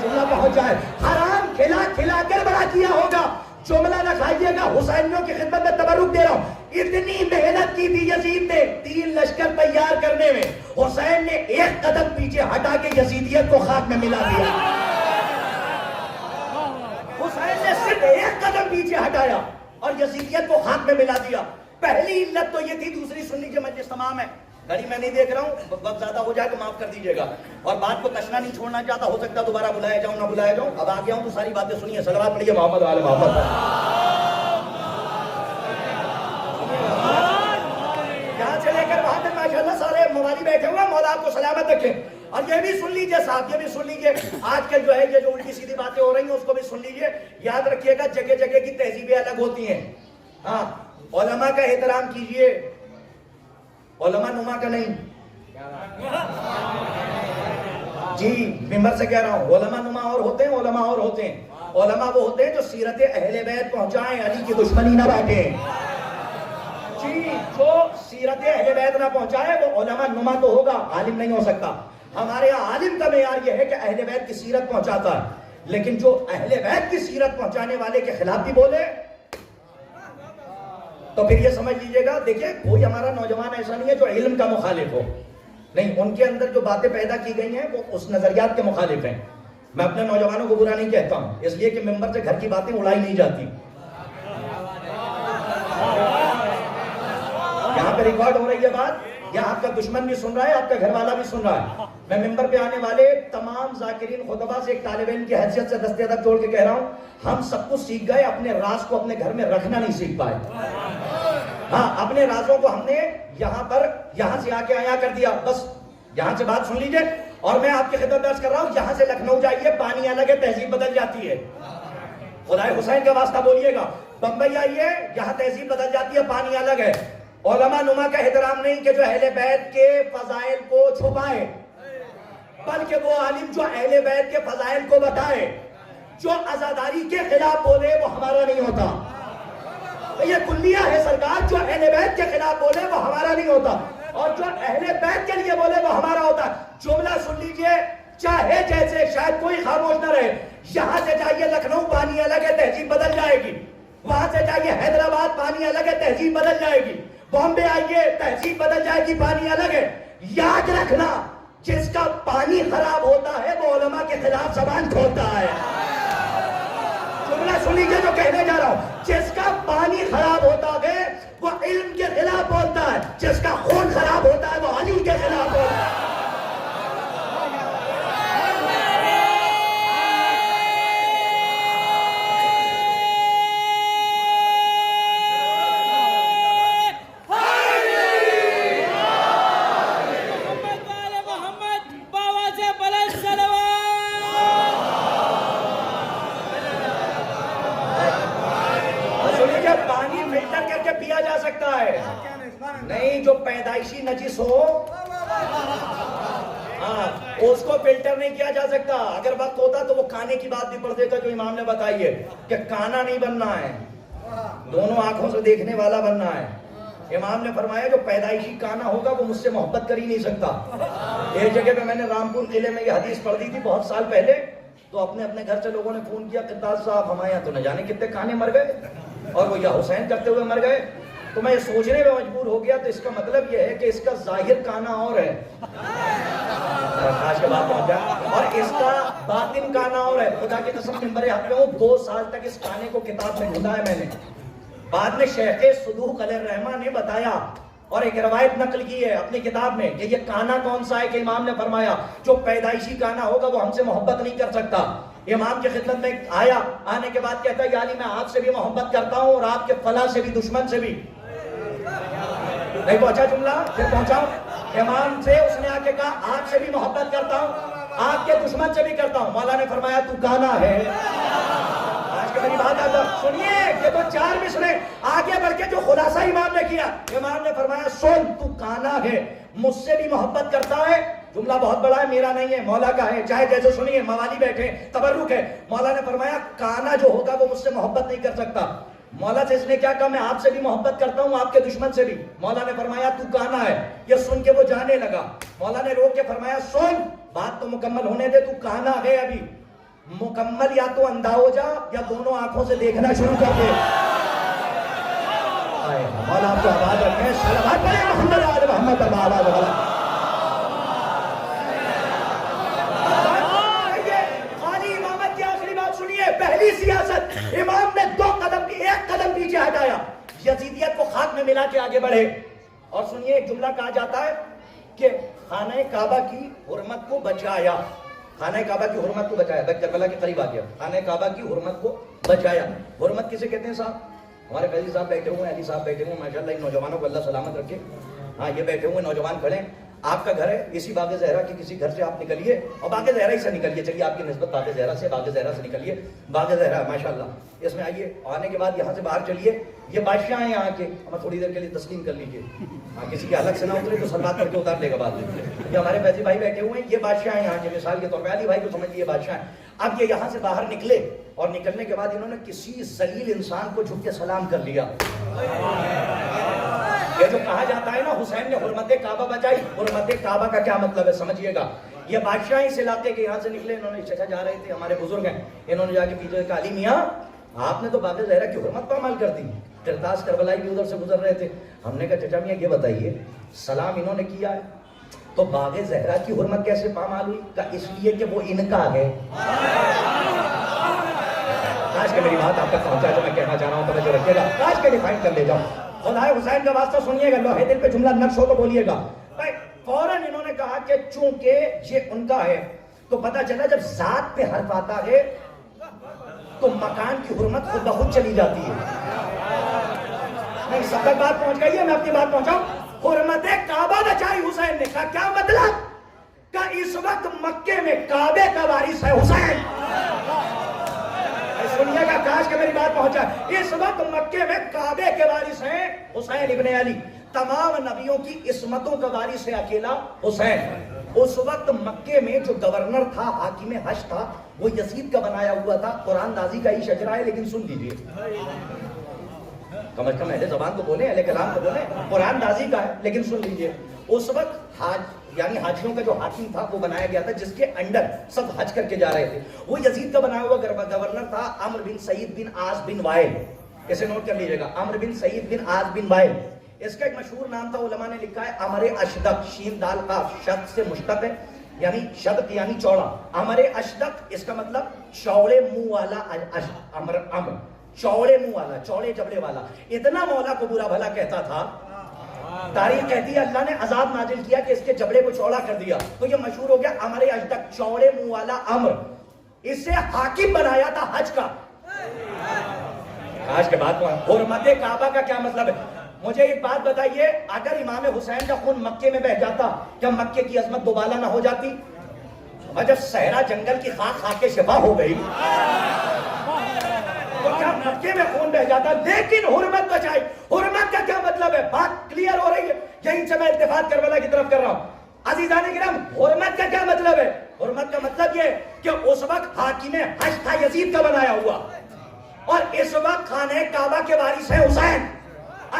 جملہ پہنچ جائے, حرام کھلا کر بڑا کیا ہوگا. جملہ نہ کھائیے گا, حسینیوں کی خدمت میں تبرک دے رہا ہوں. اتنی محنت کی تھی یزید نے 3 لشکر تیار کرنے میں, حسین نے 1 قدم پیچھے ہٹا کے یزیدیت کو خاک میں ملا دیا. حسین نے صرف 1 قدم پیچھے ہٹایا اور یزیدیت کو خاک میں ملا دیا. پہلی علت تو یہ تھی. دوسری سن لیجیے, مجلس تمام ہے, گھڑی میں نہیں دیکھ رہا ہوں, وقت زیادہ ہو جائے تو معاف کر دیجیے گا, اور بات کو کشنا نہیں چھوڑنا چاہتا, ہو سکتا دوبارہ بلایا جاؤں نہ بلایا جاؤں. اب آ گیا ہوں تو ساری باتیں سنیے, صلوات پڑھیے محمد وعلی محمد. یہاں سے لے کر وہاں تک ماشاءاللہ سارے موالی بیٹھے ہوئے, مولا آپ کو سلامت رکھے. اور یہ بھی سن لیجیے صاحب, یہ بھی سن لیجیے, آج کل جو ہے یہ جو الٹی سیدھی باتیں ہو رہی ہیں اس کو بھی سن لیجیے. یاد رکھیے گا جگہ جگہ کی تہذیبیں الگ ہوتی ہیں. ہاں, علماء کا احترام کیجیے, علماء نما کا نہیں. جی ممبر سے کہہ رہا ہوں, علماء نما اور ہوتے ہیں, علماء اور ہوتے ہیں. علماء وہ ہوتے ہیں جو سیرت اہل بیت پہنچائیں, علی کی دشمنی نہ بانٹیں. جی جو سیرت اہل بیت نہ پہنچائے وہ علماء نما تو ہوگا, عالم نہیں ہو سکتا. ہمارے یہاں عالم کا معیار یہ ہے کہ اہل بیت کی سیرت پہنچاتا ہے, لیکن جو اہل بیت کی سیرت پہنچانے والے کے خلاف بھی بولے تو پھر یہ سمجھ لیجئے گا. دیکھیں کوئی ہمارا نوجوان ایسا نہیں ہے جو علم کا مخالف ہو, نہیں, ان کے اندر جو باتیں پیدا کی گئی ہیں وہ اس نظریات کے مخالف ہیں. میں اپنے نوجوانوں کو برا نہیں کہتا ہوں, اس لیے کہ ممبر سے گھر کی باتیں اڑائی نہیں جاتی. یہاں پہ ریکارڈ ہو رہی ہے بات, یہاں آپ کا دشمن بھی سن رہا ہے, آپ کا گھر والا بھی سن رہا ہے. میں ممبر پہ آنے والے تمام ذاکرین خطبہ سے ایک طالب علم کی حیثیت سے دست ادب جوڑ کے کہہ رہا ہوں, ہم سب کچھ سیکھ گئے, اپنے راز کو اپنے گھر میں رکھنا نہیں سیکھ پائے. ہاں, اپنے رازوں کو ہم نے یہاں سے آ کے آیا کر دیا. بس یہاں سے بات سن لیجئے, اور میں آپ کی خدمت درس کر رہا ہوں, یہاں سے لکھنؤ جائیے, پانی الگ ہے, تہذیب بدل جاتی ہے. خدا حسین کا واسطہ بولیے گا. بمبئی آئیے, یہاں تہذیب بدل جاتی ہے, پانی الگ ہے. علماء نما کا احترام نہیں کہ جو اہل بیت کے فضائل کو چھپائے, بلکہ وہ عالم جو اہل بیت کے فضائل کو بتائے, جو عزاداری کے خلاف بولے وہ ہمارا نہیں ہوتا. یہ کلیہ ہے سرکار. جو اہل بیت کے خلاف بولے وہ ہمارا نہیں ہوتا, اور جو اہل بیت کے لیے بولے وہ ہمارا ہوتا. جملہ سن لیجئے, چاہے جیسے, شاید کوئی خاموش نہ رہے. یہاں سے جائیے لکھنؤ, پانی الگ ہے, تہذیب بدل جائے گی. وہاں سے جائیے حیدرآباد, پانی الگ ہے, تہذیب بدل جائے گی. بامبے آئیے, تہذیب بدل جائے گی, پانی الگ ہے. یاد رکھنا, جس کا پانی خراب ہوتا ہے وہ علماء کے خلاف زبان کھولتا ہے. جملہ سن لیجیے جو کہنے جا رہا ہوں. جس کا پانی خراب ہوتا ہے وہ علم کے خلاف بولتا ہے, جس کا خون خراب ہوتا ہے وہ علی کے خلاف بولتا ہے. نہیں, جو پیدائشی نجس ہو اس کو فلٹر نہیں کیا جا سکتا. اگر وقت ہوتا تو وہ کانے کی بات بھی پڑھ دیتا جو امام نے بتائی ہے کہ کانا نہیں بننا ہے, دونوں آنکھوں سے دیکھنے والا بننا ہے. امام نے فرمایا جو پیدائشی کانا ہوگا وہ مجھ سے محبت کر ہی نہیں سکتا. ایک جگہ پہ میں نے رامپور قلعے میں یہ حدیث پڑھ دی تھی بہت سال پہلے, تو اپنے اپنے گھر سے لوگوں نے فون کیا قداس صاحب ہمارے یہاں تو نہ جانے کتنے کانے مر گئے, اور وہ یا حسین کرتے ہوئے مر گئے. تو میں یہ سوچنے میں مجبور ہو گیا, تو اس کا مطلب یہ ہے کہ اس کا ظاہر کانا اور ہے, کے بعد پہنچا, اور اس کا باطن کانا اور ہے. خدا کی قسم ممبر حق میں ہوں, 2 سال تک اس کانے کو کتاب میں ڈھونڈا ہے میں نے. بعد میں شیخ صدوق علیہ الرحمہ نے بتایا اور ایک روایت نقل کی ہے اپنی کتاب میں کہ یہ کانا کون سا ہے, کہ امام نے فرمایا جو پیدائشی کانا ہوگا وہ ہم سے محبت نہیں کر سکتا. امام کی خدمت میں آیا, آنے کے بعد کہتا ہے یا علی میں آپ سے بھی محبت کرتا ہوں اور آپ کے فلاں سے بھی, دشمن سے بھی. نہیں پہنچا جملہ, پھر پہنچاؤں. امام سے اس نے آ کے کہا آپ سے بھی محبت کرتا ہوں, آپ کے دشمن سے بھی کرتا ہوں. مولا نے فرمایا تو کانا ہے. آج کے میری بات آتا سنیے, یہ تو 4 بھی سنے. آگے بڑھ کے جو خلاصہ امام نے کیا, امام نے فرمایا سن تو کانا ہے, مجھ سے بھی محبت کرتا ہے. جملہ بہت بڑا ہے, میرا نہیں ہے, مولا کا ہے. چاہے جیسے سنیے, موالی بیٹھے, تبرک ہے. مولا نے فرمایا کانا جو ہوگا وہ مجھ سے محبت نہیں کر سکتا. مولا سے اس نے کیا کہا میں آپ سے بھی محبت کرتا ہوں, آپ کے دشمن سے بھی. مولا نے فرمایا تو کانا ہے. یہ سن کے وہ جانے لگا. مولا نے روک کے فرمایا سن, بات تو مکمل ہونے دے, تو کانا ہے ابھی مکمل, یا تو اندھا ہو جا یا دونوں آنکھوں سے دیکھنا شروع کر دے. مولا آپ کو آباد رکھے, صلوات پڑھیں محمد آل محمد آباد والا. خالی امامت کی آخری بات سنیے. پہلی سیاست, امام نے 2 قدم کی, 1 قدم پیچھے ہٹایا, یزیدیت کو خاک میں ملا کے آگے بڑھے. اور سنیے, ایک جملہ کہا جاتا ہے کہ خانہ کعبہ کی حرمت کو بچایا. خانہ کعبہ کی حرمت کو بچایا, کربلا کے قریب آ گیا. خانہ کعبہ کی حرمت کو بچایا. حرمت کسے کہتے ہیں صاحب؟ ہمارے قاضی صاحب بیٹھے ہوئے ہیں, علی صاحب بیٹھے ہوئے ہیں, ماشاءاللہ ان نوجوانوں کو اللہ سلامت رکھے. ہاں, یہ بیٹھے ہوئے نوجوان کھڑے ہیں. آپ کا گھر ہے اسی باغ زہرا کے کسی گھر سے آپ نکلیے, اور باغ زہرا ہی سے نکلیے. چلیے آپ کی نسبت باغ زہرا سے, باغ زہرا سے نکلیے. باغ زہرا ماشاءاللہ اس میں آئیے. آنے کے بعد یہاں سے باہر چلیے. یہ بادشاہ ہیں یہاں کے, ہمیں تھوڑی دیر کے لیے تسلیم کر لیجیے. ہاں, کسی کے الگ سے نہ اترے تو سلوات کر کے اتار لے گا بعد میں. یہ ہمارے فیضی بھائی بیٹھے ہوئے ہیں, یہ بادشاہ ہیں یہاں کے. مثال کے طور پہ علی بھائی کو سمجھ لیے بادشاہ ہیں. اب یہ یہاں سے باہر نکلے, اور نکلنے کے بعد انہوں نے کسی ذلیل انسان کو جھک کے سلام کر لیا. یہ جو کہا جاتا ہے نا حسین نے حرمت کعبہ بچائی, حرمت کعبہ کا کیا مطلب ہے سمجھیے گا. یہ بادشاہ اس علاقے کے یہاں سے نکلے, انہوں نے چچا جا رہے تھے, ہمارے بزرگ ہیں, انہوں نے جا کے پیچھے کہا علی میاں آپ نے تو باغ زہرا کی حرمت پر عمل کر دی. کرتاس کربلائی بھی ادھر سے گزر رہے تھے. ہم نے کہا چچا میاں یہ بتائیے سلام انہوں نے کیا ہے تو باغ زہرا کی حرمت کیسے پامال ہوئی؟ کہ اس لیے کہ وہ ان کا ہے. کاش کہ میری بات آپ تک پہنچا جو میں کہنا چاہ رہا ہوں, توجہ رکھیے گا, کاش کہ ڈیفائن کر لے جاؤں. خدا حسین کا واسطہ سنیے گا, لوہے دل پہ جملہ نقش ہو تو بولیے گا. فوراً انہوں نے کہا کہ چونکہ یہ ان کا ہے, تو پتا چلا جب ذات پہ حرف آتا ہے تو مکان کی حرمت خود بخود چلی جاتی ہے. نہیں, سب تک بات پہنچ گئی ہے, میں اپنی بات پہنچاؤں. حرمت کعبہ بچائی حسین نے. کہا کیا مطلب؟ کہ اس وقت مکے میں کعبے کا وارث ہے حسین. سنیے گا, کاش کہ میری بات پہنچا. اس وقت مکے میں کعبے کے وارث ہیں حسین ابن علی. تمام نبیوں کی عصمتوں کا وارث ہے اکیلا حسین. اس وقت مکے میں جو گورنر تھا، حاکم حج تھا، وہ یزید کا بنایا ہوا تھا. قرآن دازی کا ہی شجرا ہے، لیکن سن لیجیے، کم از کم اہل زبان کو بولیں، اہل کلام کو بولیں. قرآن دازی کا ہے لیکن سن لیجیے. اس وقت یعنی حاجیوں کا جو حاکم تھا وہ بنایا گیا تھا، جس کے انڈر سب حج کر کے جا رہے تھے. وہ یزید کا بنایا ہوا گورنر تھا عمرو بن سعید بن عاص بن وائل. اسے نوٹ کر لیجیے گا، عمرو بن سعید بن عاص بن وائل. اس کا ایک مشہور نام تھا، علماء نے لکھا ہے امر اشدق، شین دال قاف، شد سے مشتق ہے، یعنی شدق یعنی چوڑا. امر اشدق اس کا مطلب چوڑے منہ والا. امر چوڑے منہ والا، چوڑے جبڑے والا. اتنا مولا کو برا بھلا کہتا تھا، تاریخ کہتی ہے اللہ نے عذاب نازل کیا کہ اس کے جبڑے کو چوڑا کر دیا، تو یہ مشہور ہو گیا امر اشدق، چوڑے منہ والا امر. اسے حاکم بنایا تھا حج کا. آج کے بعد حرمت کعبہ کا کیا مطلب ہے؟ مجھے ایک بات بتائیے، اگر امام حسین کا خون مکے میں بہ جاتا، کیا مکے کی عظمت دوبالا نہ ہو جاتی؟ اور جب صحرا جنگل کی خاک کھا کے شفا ہو گئی تو کیا مکے میں خون بہ جاتا؟ لیکن حرمت بچائی. حرمت کا کیا مطلب ہے؟ بات کلیئر ہو رہی ہے، یہیں سے میں اتفاق کربلا کی طرف کر رہا ہوں. عزیزان کرام، حرمت کا کیا مطلب ہے؟ حرمت کا مطلب یہ کہ اس وقت حاکم حج تھا یزید کا بنایا ہوا، اور اس وقت خانہ کعبہ کے وارث ہیں حسین،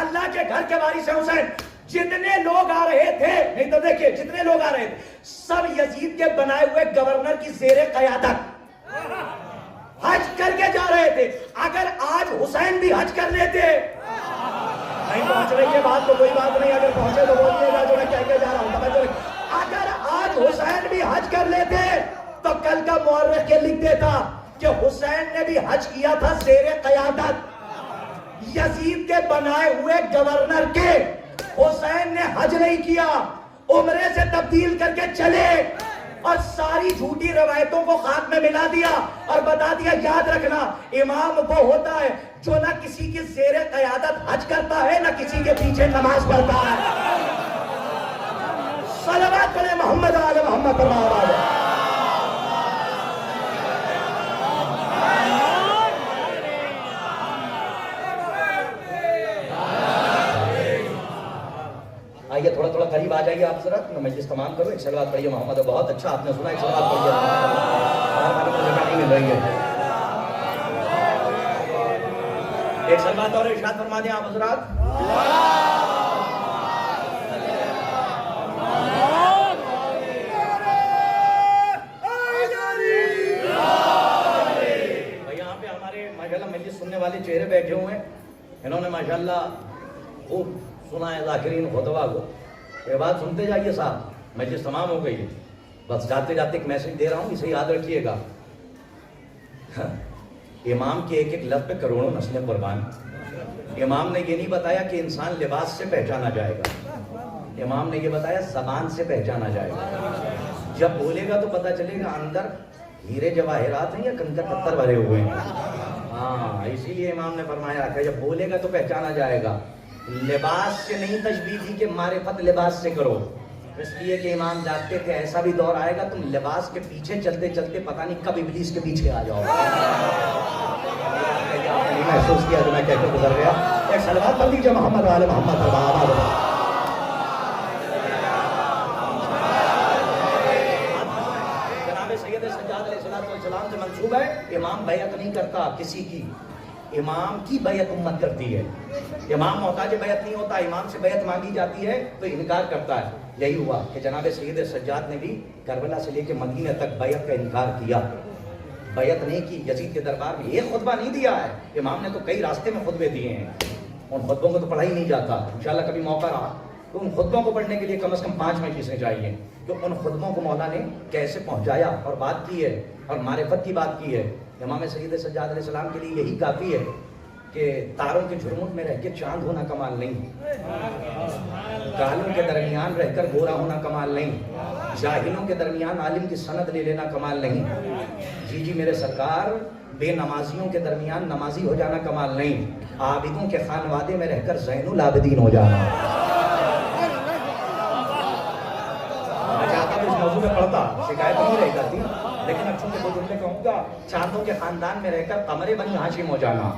اللہ کے گھر کے وارث ہیں حسین. جتنے لوگ آ رہے تھے، نہیں تو دیکھیں جتنے لوگ آ رہے تھے سب یزید کے بنائے ہوئے گورنر کی زیر قیادت حج کر کے جا رہے تھے. اگر آج حسین بھی حج کر لیتے، نہیں پہنچ رہی ہے بات تو کوئی بات نہیں، اگر پہنچے تو بولیے گا جو میں کہہ کے جا رہا ہوں. اگر آج حسین بھی حج کر لیتے تو کل کا مورخ یہ لکھ دیتا کہ حسین نے بھی حج کیا تھا زیر قیادت یزید کے بنائے ہوئے گورنر کے. حسین نے حج نہیں کیا، عمرے سے تبدیل کر کے چلے اور ساری جھوٹی روایتوں کو خاک میں ملا دیا اور بتا دیا یاد رکھنا امام وہ ہوتا ہے جو نہ کسی کی زیر قیادت حج کرتا ہے نہ کسی کے پیچھے نماز پڑھتا ہے. صلوات پڑھیں محمد آل محمد اللہ. آئیے تھوڑا تھوڑا قریب آ جائیے آپ ذرا، میں مجلس تمام کروں. ایک صلوات پڑھیے محمد. بہت اچھا آپ نے سنا، ایک صلوات پڑھیے. نہیں مل رہی ہے، ایک صلوات اور ارشاد فرما دیں آپ حضرات. یہاں پہ ہمارے ماشاءاللہ مجلس سننے والے چہرے بیٹھے ہوئے ہیں، انہوں نے ماشاءاللہ خوب سنا ہے ذاکرین خطبہ کو. یہ بات سنتے جائیے صاحب، مجلس تمام ہو گئی ہے. بس جاتے جاتے ایک میسج دے رہا ہوں، اسے یاد رکھیے گا. امام کے ایک ایک لفظ پہ کروڑوں نسلیں قربان. امام نے یہ نہیں بتایا کہ انسان لباس سے پہچانا جائے گا، امام نے یہ بتایا زبان سے پہچانا جائے گا. جب بولے گا تو پتہ چلے گا اندر ہیرے جواہرات ہیں یا کنکر پتھر بھرے ہوئے ہیں. ہاں، اسی لیے امام نے فرمایا کہ جب بولے گا تو پہچانا جائے گا. لباس سے نہیں تشبیہ دی کہ معرفت لباس سے کرو، اس لیے کہ امام جانتے تھے ایسا بھی دور آئے گا تم لباس کے پیچھے چلتے چلتے پتہ نہیں کب ابلیس کے پیچھے آ جاؤ. محسوس کیا جو میں کہہ کے گزر گیا. ایک صلوات پڑھ لیجیے محمد آل محمد. جناب سید سجاد علیہ السلام سے منسوب ہے امام بیعت نہیں کرتا کسی کی، امام کی بیعت امت کرتی ہے. امام محتاج بیعت نہیں ہوتا، امام سے بیعت مانگی جاتی ہے تو انکار کرتا ہے. یہی ہوا کہ جناب سید سجاد نے بھی کربلا سے لے کے مدینہ تک بیعت کا انکار کیا، بیعت نہیں کی. یزید کے دربار میں ایک خطبہ نہیں دیا ہے، امام نے تو کئی راستے میں خطبے دیے ہیں. ان خطبوں کو تو پڑھا ہی نہیں جاتا. انشاءاللہ کبھی موقع رہا تو ان خطبوں کو پڑھنے کے لیے کم از کم 5 مجلسیں چاہیے کہ ان خطبوں کو مولا نے کیسے پہنچایا اور بات کی ہے اور معرفت کی بات کی ہے. امام سید سجاد علیہ السلام کے لیے یہی کافی ہے کہ تاروں کے جھرمٹ میں رہ کے چاند ہونا کمال نہیں، کالوں کے درمیان رہ کر گورا ہونا کمال نہیں، جاہلوں کے درمیان عالم کی سند لے لینا کمال نہیں. جی میرے سرکار، بے نمازیوں کے درمیان نمازی ہو جانا کمال نہیں، عابدوں کے خانوادے میں رہ کر زین العابدین ہو جانا. میں چاہتا ہوں اس موضوع میں پڑھتا، شکایت نہیں رہ کرتی، لیکن اب چونکہ 2 جملے کہوں گا. چاندوں کے خاندان میں رہ کر قمر بنی ہاشم ہو جانا،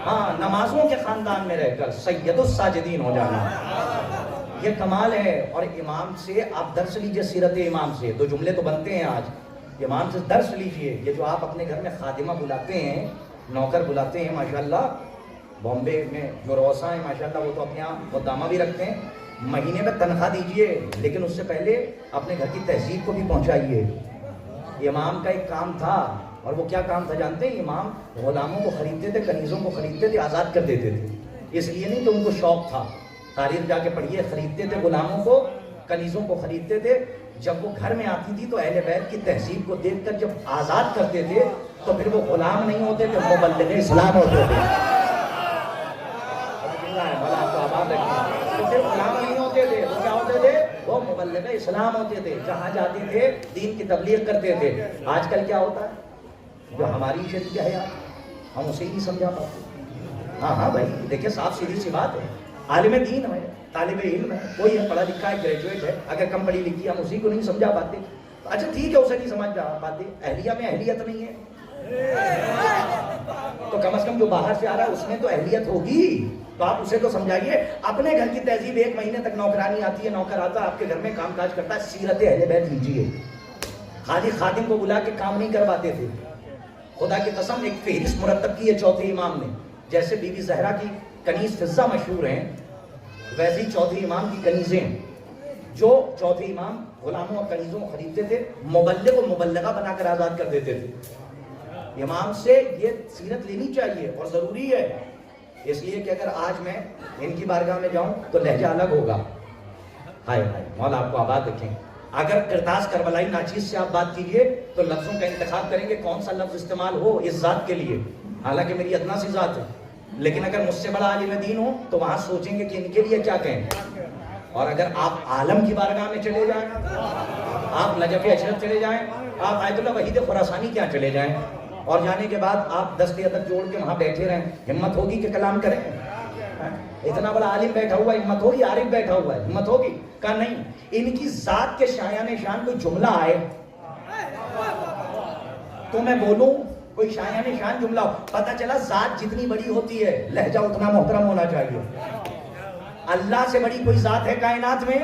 ہاں نمازوں کے خاندان میں رہ کر سید الساجدین ہو جانا. یہ کمال ہے. اور امام سے آپ درس لیجئے, سیرت امام سے. 2 جملے تو بنتے ہیں آج. امام سے درس لیجئے. یہ جو آپ اپنے گھر میں خادمہ بلاتے ہیں, نوکر بلاتے ہیں, ماشاءاللہ بامبے میں جو روسا ہیں ماشاءاللہ وہ تو اپنے یہاں خدامہ بھی رکھتے ہیں, مہینے میں تنخواہ دیجئے, لیکن اس سے پہلے اپنے گھر کی تہذیب کو بھی پہنچائیے. امام کا ایک کام تھا, اور وہ کیا کام تھا جانتے ہیں؟ امام غلاموں کو خریدتے تھے, کنیزوں کو خریدتے تھے, آزاد کر دیتے تھے. اس لیے نہیں کہ ان کو شوق تھا, تاریخ جا کے پڑھیے, خریدتے تھے غلاموں کو, کنیزوں کو خریدتے تھے. جب وہ گھر میں آتی تھی تو اہل بیت کی تہذیب کو دیکھ کر جب آزاد کرتے تھے تو پھر وہ غلام نہیں ہوتے تھے, مبلغ اسلام ہوتے تھے. تو پھر غلام نہیں ہوتے تھے, وہ کیا ہوتے تھے؟ وہ مبلغ اسلام ہوتے تھے. جہاں جاتے تھے دین کی تبلیغ کرتے تھے. آج کل کیا ہوتا ہے؟ جو ہماری شریعت ہے یار, ہم اسے ہی نہیں سمجھا پاتے. ہاں بھائی دیکھیں, صاف سیدھی سی بات ہے. عالم دین ہے, طالب علم ہے, کوئی ہے پڑھا لکھا ہے, گریجویٹ ہے, اگر کم پڑھی لکھی ہم اسی کو نہیں سمجھا پاتے. اچھا ٹھیک ہے, اسے نہیں سمجھ پاتے. اہلیہ میں اہلیت نہیں ہے تو کم از کم جو باہر سے آ رہا ہے اس میں تو اہلیت ہوگی, تو آپ اسے تو سمجھائیے. اپنے گھر کی تہذیب, 1 مہینے تک نوکرانی آتی ہے, نوکر آتا ہے آپ کے گھر میں کام کاج کرتا ہے. سیرت اہل بیت لیجیے. خالی خادم کو بلا کے کام نہیں کرواتے تھے. خدا کی قسم ایک فہرست مرتب کی ہے چوتھے امام نے. جیسے بی بی زہرا کی کنیز فضہ مشہور ہیں, ویسے ہی چوتھے امام کی کنیزیں, جو چوتھے امام غلاموں اور کنیزوں کو خریدتے تھے, مبلغ و مبلغہ بنا کر آزاد کر دیتے تھے. امام سے یہ سیرت لینی چاہیے اور ضروری ہے. اس لیے کہ اگر آج میں ان کی بارگاہ میں جاؤں تو لہجہ الگ ہوگا. ہائے ہائے, مولا آپ کو آباد رکھیں. اگر کرتاس کربلائی ناچیز سے آپ بات کیجئے تو لفظوں کا انتخاب کریں گے کون سا لفظ استعمال ہو اس ذات کے لیے, حالانکہ میری ادنا سی ذات ہے. لیکن اگر مجھ سے بڑا عالم دین ہو تو وہاں سوچیں گے کہ ان کے لیے کیا کہیں. اور اگر آپ عالم کی بارگاہ میں چلے جائیں, آپ نجف اشرف چلے جائیں, آپ آیت اللہ وحید خراسانی کیا چلے جائیں, اور جانے کے بعد آپ 10 ادب جوڑ کے وہاں بیٹھے رہیں, ہمت ہوگی کہ کلام کریں؟ اتنا بڑا عالم بیٹھا ہوا ہے, ہمت ہوگی؟ عارف بیٹھا ہوا ہے, ہمت ہوگی؟ کہا نہیں. ان کی ذات کے شایان شان کوئی جملہ آئے تو میں بولوں, کوئی شایان شان جملہ ہو, پتہ چلا ذات جتنی بڑی ہوتی ہے لہجہ اتنا محترم ہونا چاہیے. اللہ سے بڑی کوئی ذات ہے کائنات میں؟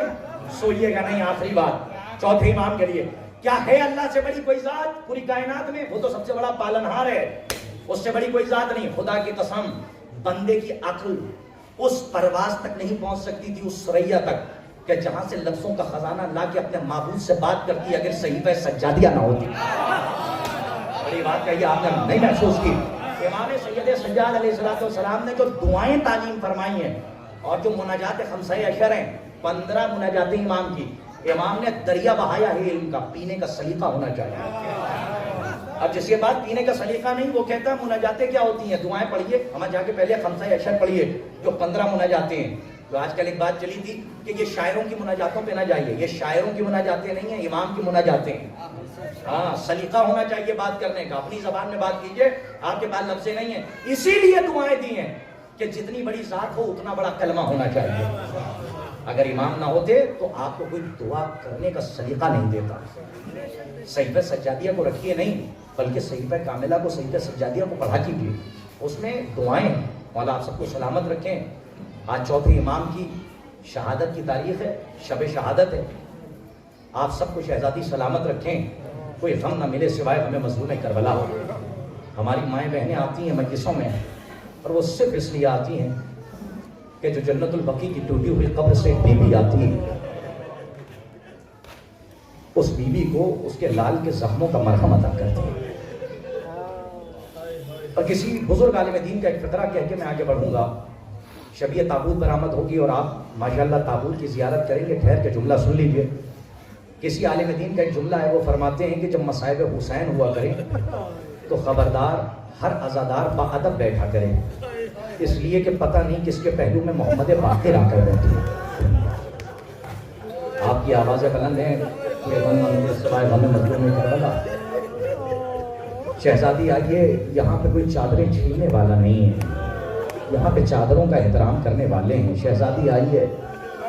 سوئیے گا نہیں. آخری بات چوتھے امام کے لیے, کیا ہے اللہ سے بڑی کوئی ذات پوری کائنات میں؟ وہ تو سب سے بڑا پالنہار ہے, اس سے بڑی کوئی ذات نہیں. خدا کی قسم, بندے کی عقل اس پرواز تک نہیں پہنچ سکتی تھی, اس ثریا تک کہ جہاں سے لفظوں کا خزانہ لا کے اپنے معبود سے بات کرتی اگر صحیفہ سجادیہ نہ ہوتی. بڑی بات کہی آپ نے, نہیں محسوس کی؟ امام سید سجاد علیہ السلام نے جو دعائیں تعلیم فرمائی ہیں اور جو مناجات خمسہ عشر ہیں, 15 مناجات امام کی, امام نے دریا بہایا ہے علم کا. پینے کا سلیقہ ہونا چاہیے. اب جس کے بعد پینے کا سلیقہ نہیں, وہ کہتا ہے مناجاتیں کیا ہوتی ہیں, دعائیں پڑھیے. ہمیں جا کے پہلے خمسہ عشر پڑھیے جو 15 مناجاتیں ہیں. تو آج کل ایک بات چلی تھی کہ یہ شاعروں کی مناجاتوں پہ نہ جائیے, یہ شاعروں کی مناجاتیں نہیں ہیں, امام کی مناجاتیں ہیں. ہاں, سلیقہ ہونا چاہیے بات کرنے کا, اپنی زبان میں بات کیجئے, آپ کے پاس لفظیں نہیں ہیں. اسی لیے دعائیں دی ہیں کہ جتنی بڑی ذات ہو اتنا بڑا کلمہ ہونا چاہیے. اگر امام نہ ہوتے تو آپ کو کوئی دعا کرنے کا سلیقہ نہیں دیتا. صحیفہ سجادیہ کو رکھیے نہیں, بلکہ صحیفہ کاملہ کو, صحیفہ سجادیہ کو پڑھا کیجیے. اس میں دعائیں ہیں. مولا آپ سب کو سلامت رکھیں. آج چوتھے امام کی شہادت کی تاریخ ہے, شب شہادت ہے. آپ سب کو شہزادی سلامت رکھیں. کوئی غم نہ ملے سوائے ہمیں مظلوم کربلا ہو. ہماری مائیں بہنیں آتی ہیں مجلسوں میں, اور وہ صرف اس لیے آتی ہیں کہ جو جنت البقیع کی ٹوٹی ہوئی قبر سے ایک بیوی آتی ہے, اس بیوی کو اس کے لال کے زخموں کا مرہم عطا کرتی ہے. اور کسی بزرگ عالم دین کا ایک فقرہ کہہ کے میں آگے بڑھوں گا. شبیہ تابوت برآمد ہوگی اور آپ ماشاءاللہ تابوت کی زیارت کریں گے. ٹھہر کے جملہ سن لیجئے. کسی عالم دین کا ایک جملہ ہے, وہ فرماتے ہیں کہ جب مصائب حسین ہوا کریں تو خبردار ہر عزادار با ادب بیٹھا کریں, اس لیے کہ پتہ نہیں کس کے پہلو میں محمد باقر آ کر بیٹھے. آپ کی آوازیں بلند ہیں. شہزادی آئیے, یہاں پہ کوئی چادریں چھیننے والا نہیں ہے, یہاں پہ چادروں کا احترام کرنے والے ہیں. شہزادی آئیے,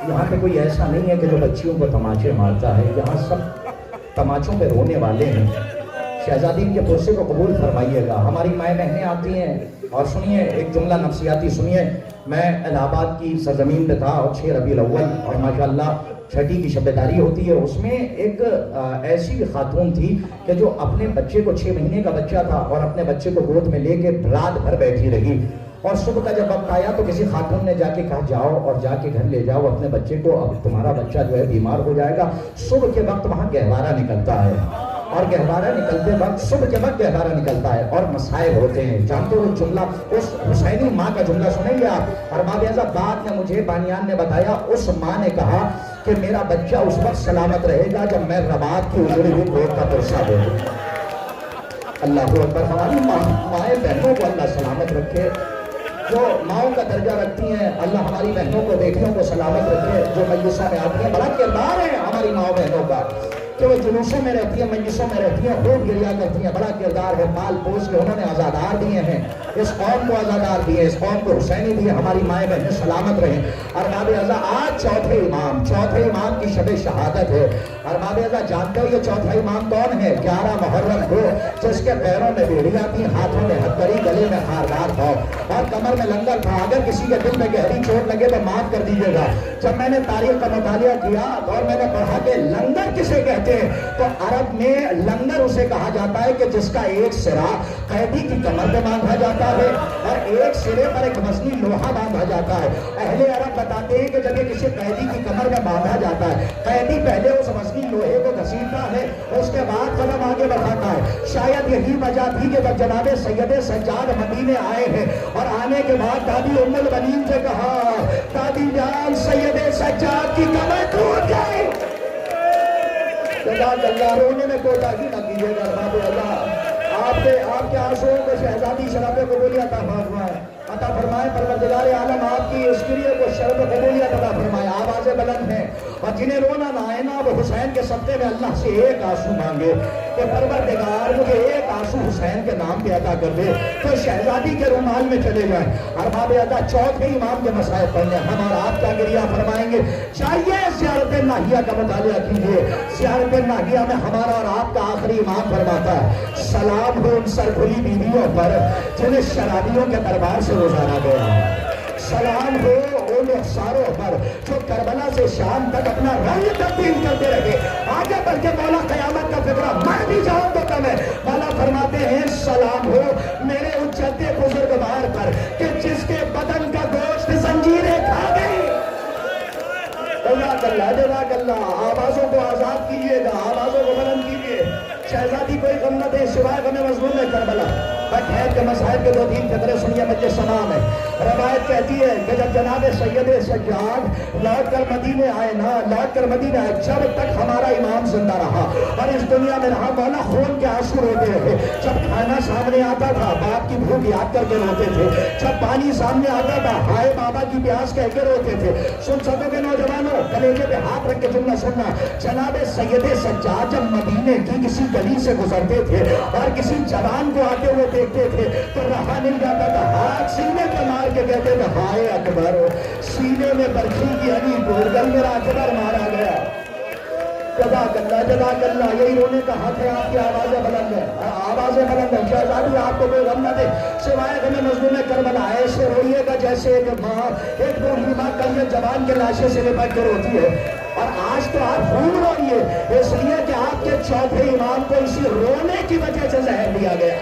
یہاں پہ کوئی ایسا نہیں ہے کہ جو بچیوں کو تماچے مارتا ہے, یہاں سب تماچوں پہ رونے والے ہیں. شہزادی کے پرسے کو قبول فرمائیے گا. ہماری مائیں بہنیں آتی ہیں, اور سنیے ایک جملہ نفسیاتی سنیے. میں الہ آباد کی سرزمین پہ تھا اور 6 ربیع الاول اور ماشاءاللہ چھٹی کی شب داری ہوتی ہے. اس میں ایک ایسی خاتون تھی کہ جو اپنے بچے کو 6 مہینے کا بچہ تھا اور اپنے بچے کو گود میں لے کے رات بھر بیٹھی رہی. اور صبح کا جب وقت آیا تو کسی خاتون نے جا کے کہا جاؤ اور جا کے گھر لے جاؤ اپنے بچے کو, اب تمہارا بچہ جو ہے بیمار ہو جائے گا. صبح کے وقت وہاں گہوارہ نکلتا ہے اور گہوارہ نکلتے وقت صبح کے وقت گہوارہ نکلتا ہے اور مصائب ہوتے ہیں. جانتے ہو جملہ اس حسینی ماں کا جملہ سنیں گے آپ. اور ماں بیازہ بعد میں مجھے بانیان نے بتایا اس ماں نے کہا کہ میرا بچہ اس وقت سلامت رہے گا جب میں رباط کی اجڑی ہوئی گود کا پرسہ دوں. اللہ اکبر. ہماری مائیں بہنوں کو اللہ سلامت رکھے, جو ماؤں کا درجہ رکھتی ہیں اللہ ہماری بہنوں کو بیٹیوں کو سلامت رکھے, جو مجلسوں میں آتی ہیں. بڑا کردار ہے ہماری ماؤں بہنوں کا کہ وہ جلوسوں میں رہتی ہیں, مجلسوں میں رہتی ہیں, خوب گریا کرتی ہیں. بڑا کردار ہے, پال پوس کے انہوں نے آزادار دیے ہیں, اس قوم کو آزادار دیے, اس قوم کو حسینی دیے. ہماری مائیں بہنیں سلامت رہیں. ارباب اعضا آج چوتھے امام کی شب شہادت ہے. ارباب اعضا جانتے ہو یہ چوتھا امام کون ہے؟ 11 محرم کو, جس کے پیروں میں بیڑیاں تھیں, ہاتھوں میں ہتھکڑی, گلے میں خاردار تھا اور کمر میں لنگر تھا. اگر کسی کے دل میں گہری چوٹ لگے تو معاف کر دیجیے گا. جب میں نے تاریخ کا مطالعہ کیا اور میں نے پڑھا کہ لنگر کسے کہتے ہیں تو عرب میں لنگر اسے کہا جاتا ہے کہ جس کا ایک سرا قیدی کی کمر پہ باندھا جاتا ہے اور ایک سرے پر ایک وزنی لوہا باندھا جاتا ہے. اہل عرب بتاتے ہیں کہ جب یہ کسی قیدی کی کمر میں باندھا جاتا ہے, قیدی پہلے اس وزنی لوہے کو گھسیٹتا ہے, اس کے بعد قدم آگے بڑھاتا ہے. شاید یہی وجہ تھی کہ جب جناب سید سجاد مدینے آئے ہیں اور آنے کے بعد دادی ام البنین سے کہا دادی جان سید سجاد کی کمر ٹوٹ گئی. جزاک اللہ. رونے میں کوئی تاخیر نہ کیجیے گا. ارباب اللہ آپ کے آنسوؤں کو شہزادی شرف قبولیت عطا فرمائے. پروردگار عالم آپ کی اس کریے کو شرف قبولیت عطا فرمائے. آوازیں بلند ہیں اور جنہیں رونا نہ آئے نا وہ حسین کے صدقے میں اللہ سے ایک آنسو مانگے کہ پروردگار مجھے ایک آنسو حسین کے نام پہ عطا کر دے, تو شہزادی کے رومال میں چلے جائیں. ارباب اعضا چوتھے امام کے مسائل پڑھنے ہم اور آپ کا گریہ فرمائیں گے. چاہیے زیارت ناہیہ کا مطالعہ کیجیے. زیارت ناہیہ میں ہمارا اور آپ کا آخری امام فرماتا ہے سلام ہو ان سرکھلی بیویوں پر جنہیں شرابیوں کے دربار سے گزارا گیا. سلام ہو ان افساروں پر جو کربلا سے شام تک اپنا رنگ تبدیل کرتے رہے. آگے بڑھ کے مولا قیامت کا فکرہ میں بھی جاؤں تو کم ہے. مولا فرماتے ہیں سلام ہو میرے ان جدے بزرگوار پر کہ جس کے بدن کا گوشت زنجیریں کھا گئی. جزاک اللہ جزاک اللہ. آوازوں کو آزاد کیجیے گا, آوازوں کو بلند کیجیے. شہزادی کوئی غم نہ دے سوائے غم مظلوم ہے کربلا. خیر کے مسائل کے 2-3 فقرے سنیے مجلس سلام ہے. روایت کہتی ہے کہ جب جناب سید سجاد لوٹ کر مدینے آئے جب تک ہمارا امام زندہ رہا اور اس دنیا میں رہا, مولا خون کے آنسو روتے رہے. جب کھانا سامنے آتا تھا باپ کی بھوک یاد کر کے روتے تھے, جب پانی سامنے آتا تھا ہائے بابا کی پیاس کہہ کے روتے تھے. سن سکو گے نوجوانوں, کلیجے پہ ہاتھ رکھ کے جملہ سننا. جناب سید سجاد جب مدینے کی کسی گلی سے گزرتے تھے اور کسی جوان کو آتے ہوئے دیکھتے تھے تو رہا نہیں جاتا تھا, ہاتھ سینے پہ مار کے کہتے تھے ہائے اکبر, سینے میں برچھی کی علی ڈور کر میرا اکبر مارا گیا. جزاک اللہ جزاک اللہ. یہی رونے کا حق ہے. آپ کی آوازیں بلند ہیں, آوازیں بلند ہیں. شہزادی آپ کو کوئی غم نہ دے سوائے غم مظلوم کربلا. ایسے روئیے گا جیسے ایک ماں ایک بوڑھی ماں کل جوان کے لاشے سے لپٹ کر روتی ہے. اور آج تو آپ خوب روئیے اس لیے کہ آپ کے چوتھے امام کو اسی رونے کی وجہ سے زہر دیا گیا.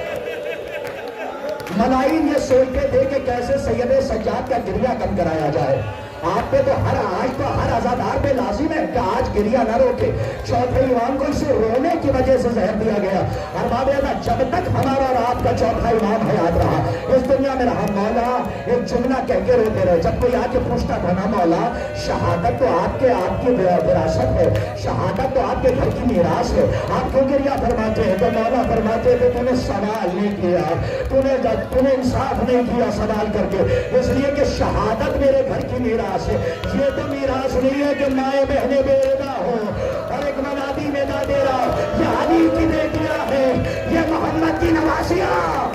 ملائن یہ سوچتے تھے کہ کیسے سید سجاد کا گریہ کم کرایا جائے. آپ پہ تو آج تو ہر آزادار پہ لازم ہے کہ آج گریہ نہ روکے. چوتھے امام کو اسے رونے کی وجہ سے زہر دیا گیا. ارباب اعضا جب تک ہمارا اور آپ کا چوتھا امام حیات رہا, اس دنیا میں رہا, مولا ایک جملہ کہہ کے روتے رہے. جب کوئی آ کے پوچھتا تھا نا مولا شہادت تو آپ کی وراثت ہے, شہادت تو آپ کے گھر کی میراث ہے, آپ کیوں گریہ فرماتے ہیں؟ تو مولا فرماتے تھے تو نے سوال نہیں کیا, تو نے انصاف نہیں کیا سوال کر کے, اس لیے کہ شہادت میرے گھر کی میراث ہے. یہ تو میراث نہیں ہے کہ مائیں بہنیں بے ردا ہو اور ایک منادی میں نہ دے رہا. یہ علی کی بیٹیاں ہیں, یہ محمد کی نواسیاں.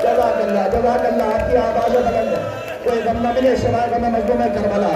جزاک اللہ جزاک اللہ. آپ کی آوازیں بلند ہے. کوئی غم نہ ملے سوائے غم مظلوم کربلا.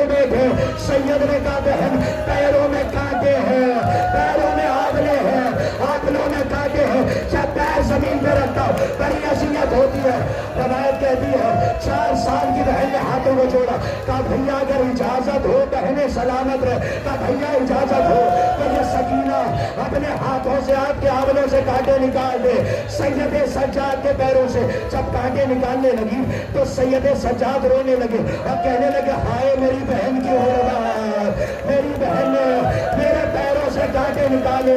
کے بیٹھے. سید نے کہا بہن پیروں میں کانٹے ہیں, پیروں میں آگلے ہیں, آگلوں میں کانٹے ہیں, جب پیر زمین پہ رکھتا ہوں بڑی اذیت ہوتی ہے. روایت کہتی ہے 4 سال کی بہن نے ہاتھوں کو جوڑا, کہا بھیا اگر اجازت ہو بہنیں سلامت رہے, کہا بھیا اجازت ہو تو یہ سکینہ اپنے ہاتھوں سے آپ کے آگلوں سے کانٹے نکال دے. سید سجاد کے پیروں سے جب کانٹے نکالنے لگی تو سید سجاد رونے لگے اور کہنے لگے ہائے میری بہن کی غربت, میری بہن نے میرے پیروں سے کانٹے نکالے,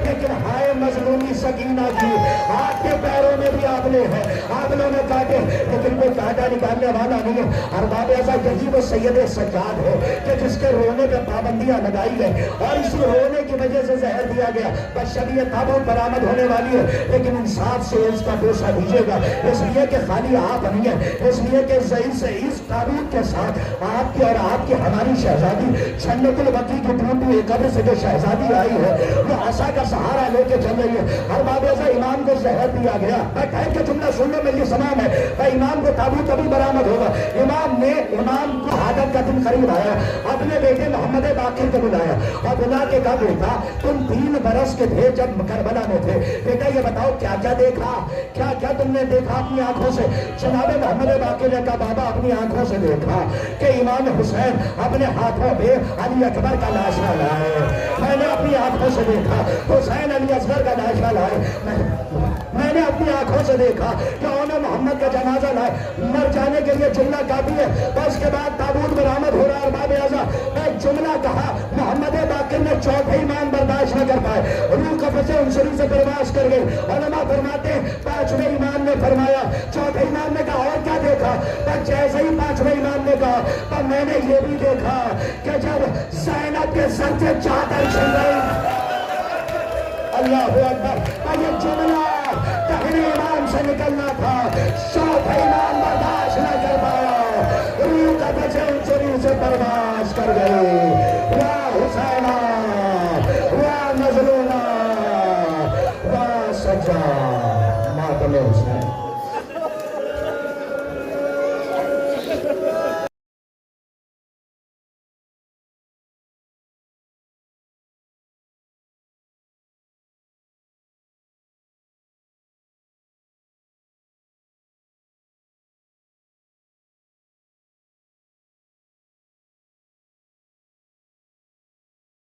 لیکن ہائے مظلومی سکینہ کی, آپ کے پیروں میں بھی آگلے ہیں, آگلوں میں کانٹے, لیکن کوئی کانٹا نکالنے والا نہیں ہے. ارباب ایسا یہی وہ سید سجاد ہے کہ جس کے رونے پہ پابندیاں لگائی گئی اور اسی رونے کی وجہ سے زہر دیا گیا. بس شریعت تابوت برآمد ہونے والی ہے, لیکن انصاف سے اس کا بوسہ دیجیے گا, اس لیے کہ خالی آپ نہیں ہے, اس لیے کہ اس تابوت کے ساتھ آپ کی اور آپ کی ہماری شہزادی جنت البقیع کی ٹوٹی ہوئی قبر سے جو شہزادی آئی ہے وہ عصا کا سہارا لے کے چل رہی ہے. ہر باب ایسا امام کو زہر دیا گیا. میں ٹھہر کے جملہ سن لو, میری سمام ہے, امام کو تابوت ابھی برآمد ہوگا. امام کو حاجت کا دن قریب آیا, اپنے بیٹے محمد باقر کو بلایا اور بلا کے کہا بیٹا تم 3 برس کے تھے جب کربلا میں تھے, بیٹا یہ بتاؤ کیا کیا دیکھا, کیا کیا تم نے دیکھا اپنی آنکھوں سے. جناب محمد باقر نے کہا بابا اپنی آنکھوں سے دیکھا کہ امام حسین اپنے ہاتھوں پہ علی اکبر کا لاشا لائے, میں نے اپنی آنکھوں سے دیکھا حسین علی اصغر کا لاشا لائے, میں نے اپنی آنکھوں سے دیکھا کہ انہوں محمد کا جنازہ لائے. مر جانے کے لیے جملہ کافی ہے, اس کے بعد تابوت برآمد ہو رہا. ارباب اعظم میں جملہ کہا, محمد باقر نے چوتھے ایمان برداشت نہ کر پائے, روح قفص عنصری سے پرواز کر گئی. علماء فرماتے ہیں 5ویں ایمان نے فرمایا, چوتھے ایمان نے کہا اور کیا دیکھا, پر جیسے ہی 5ویں ایمان نے کہا پر میں نے یہ بھی دیکھا کہ جب زینب کے سر سے چادر چھن گئی. اللہ اکبر, یہ جملہ پہلے ایمان سے نکلنا تھا, چوتھا ایمان برداشت نہ کر پایا, روح قفص عنصری سے پرواز کر گئی. یا حسینہ یا مظلومہ یا سجاد, ماتم حسین.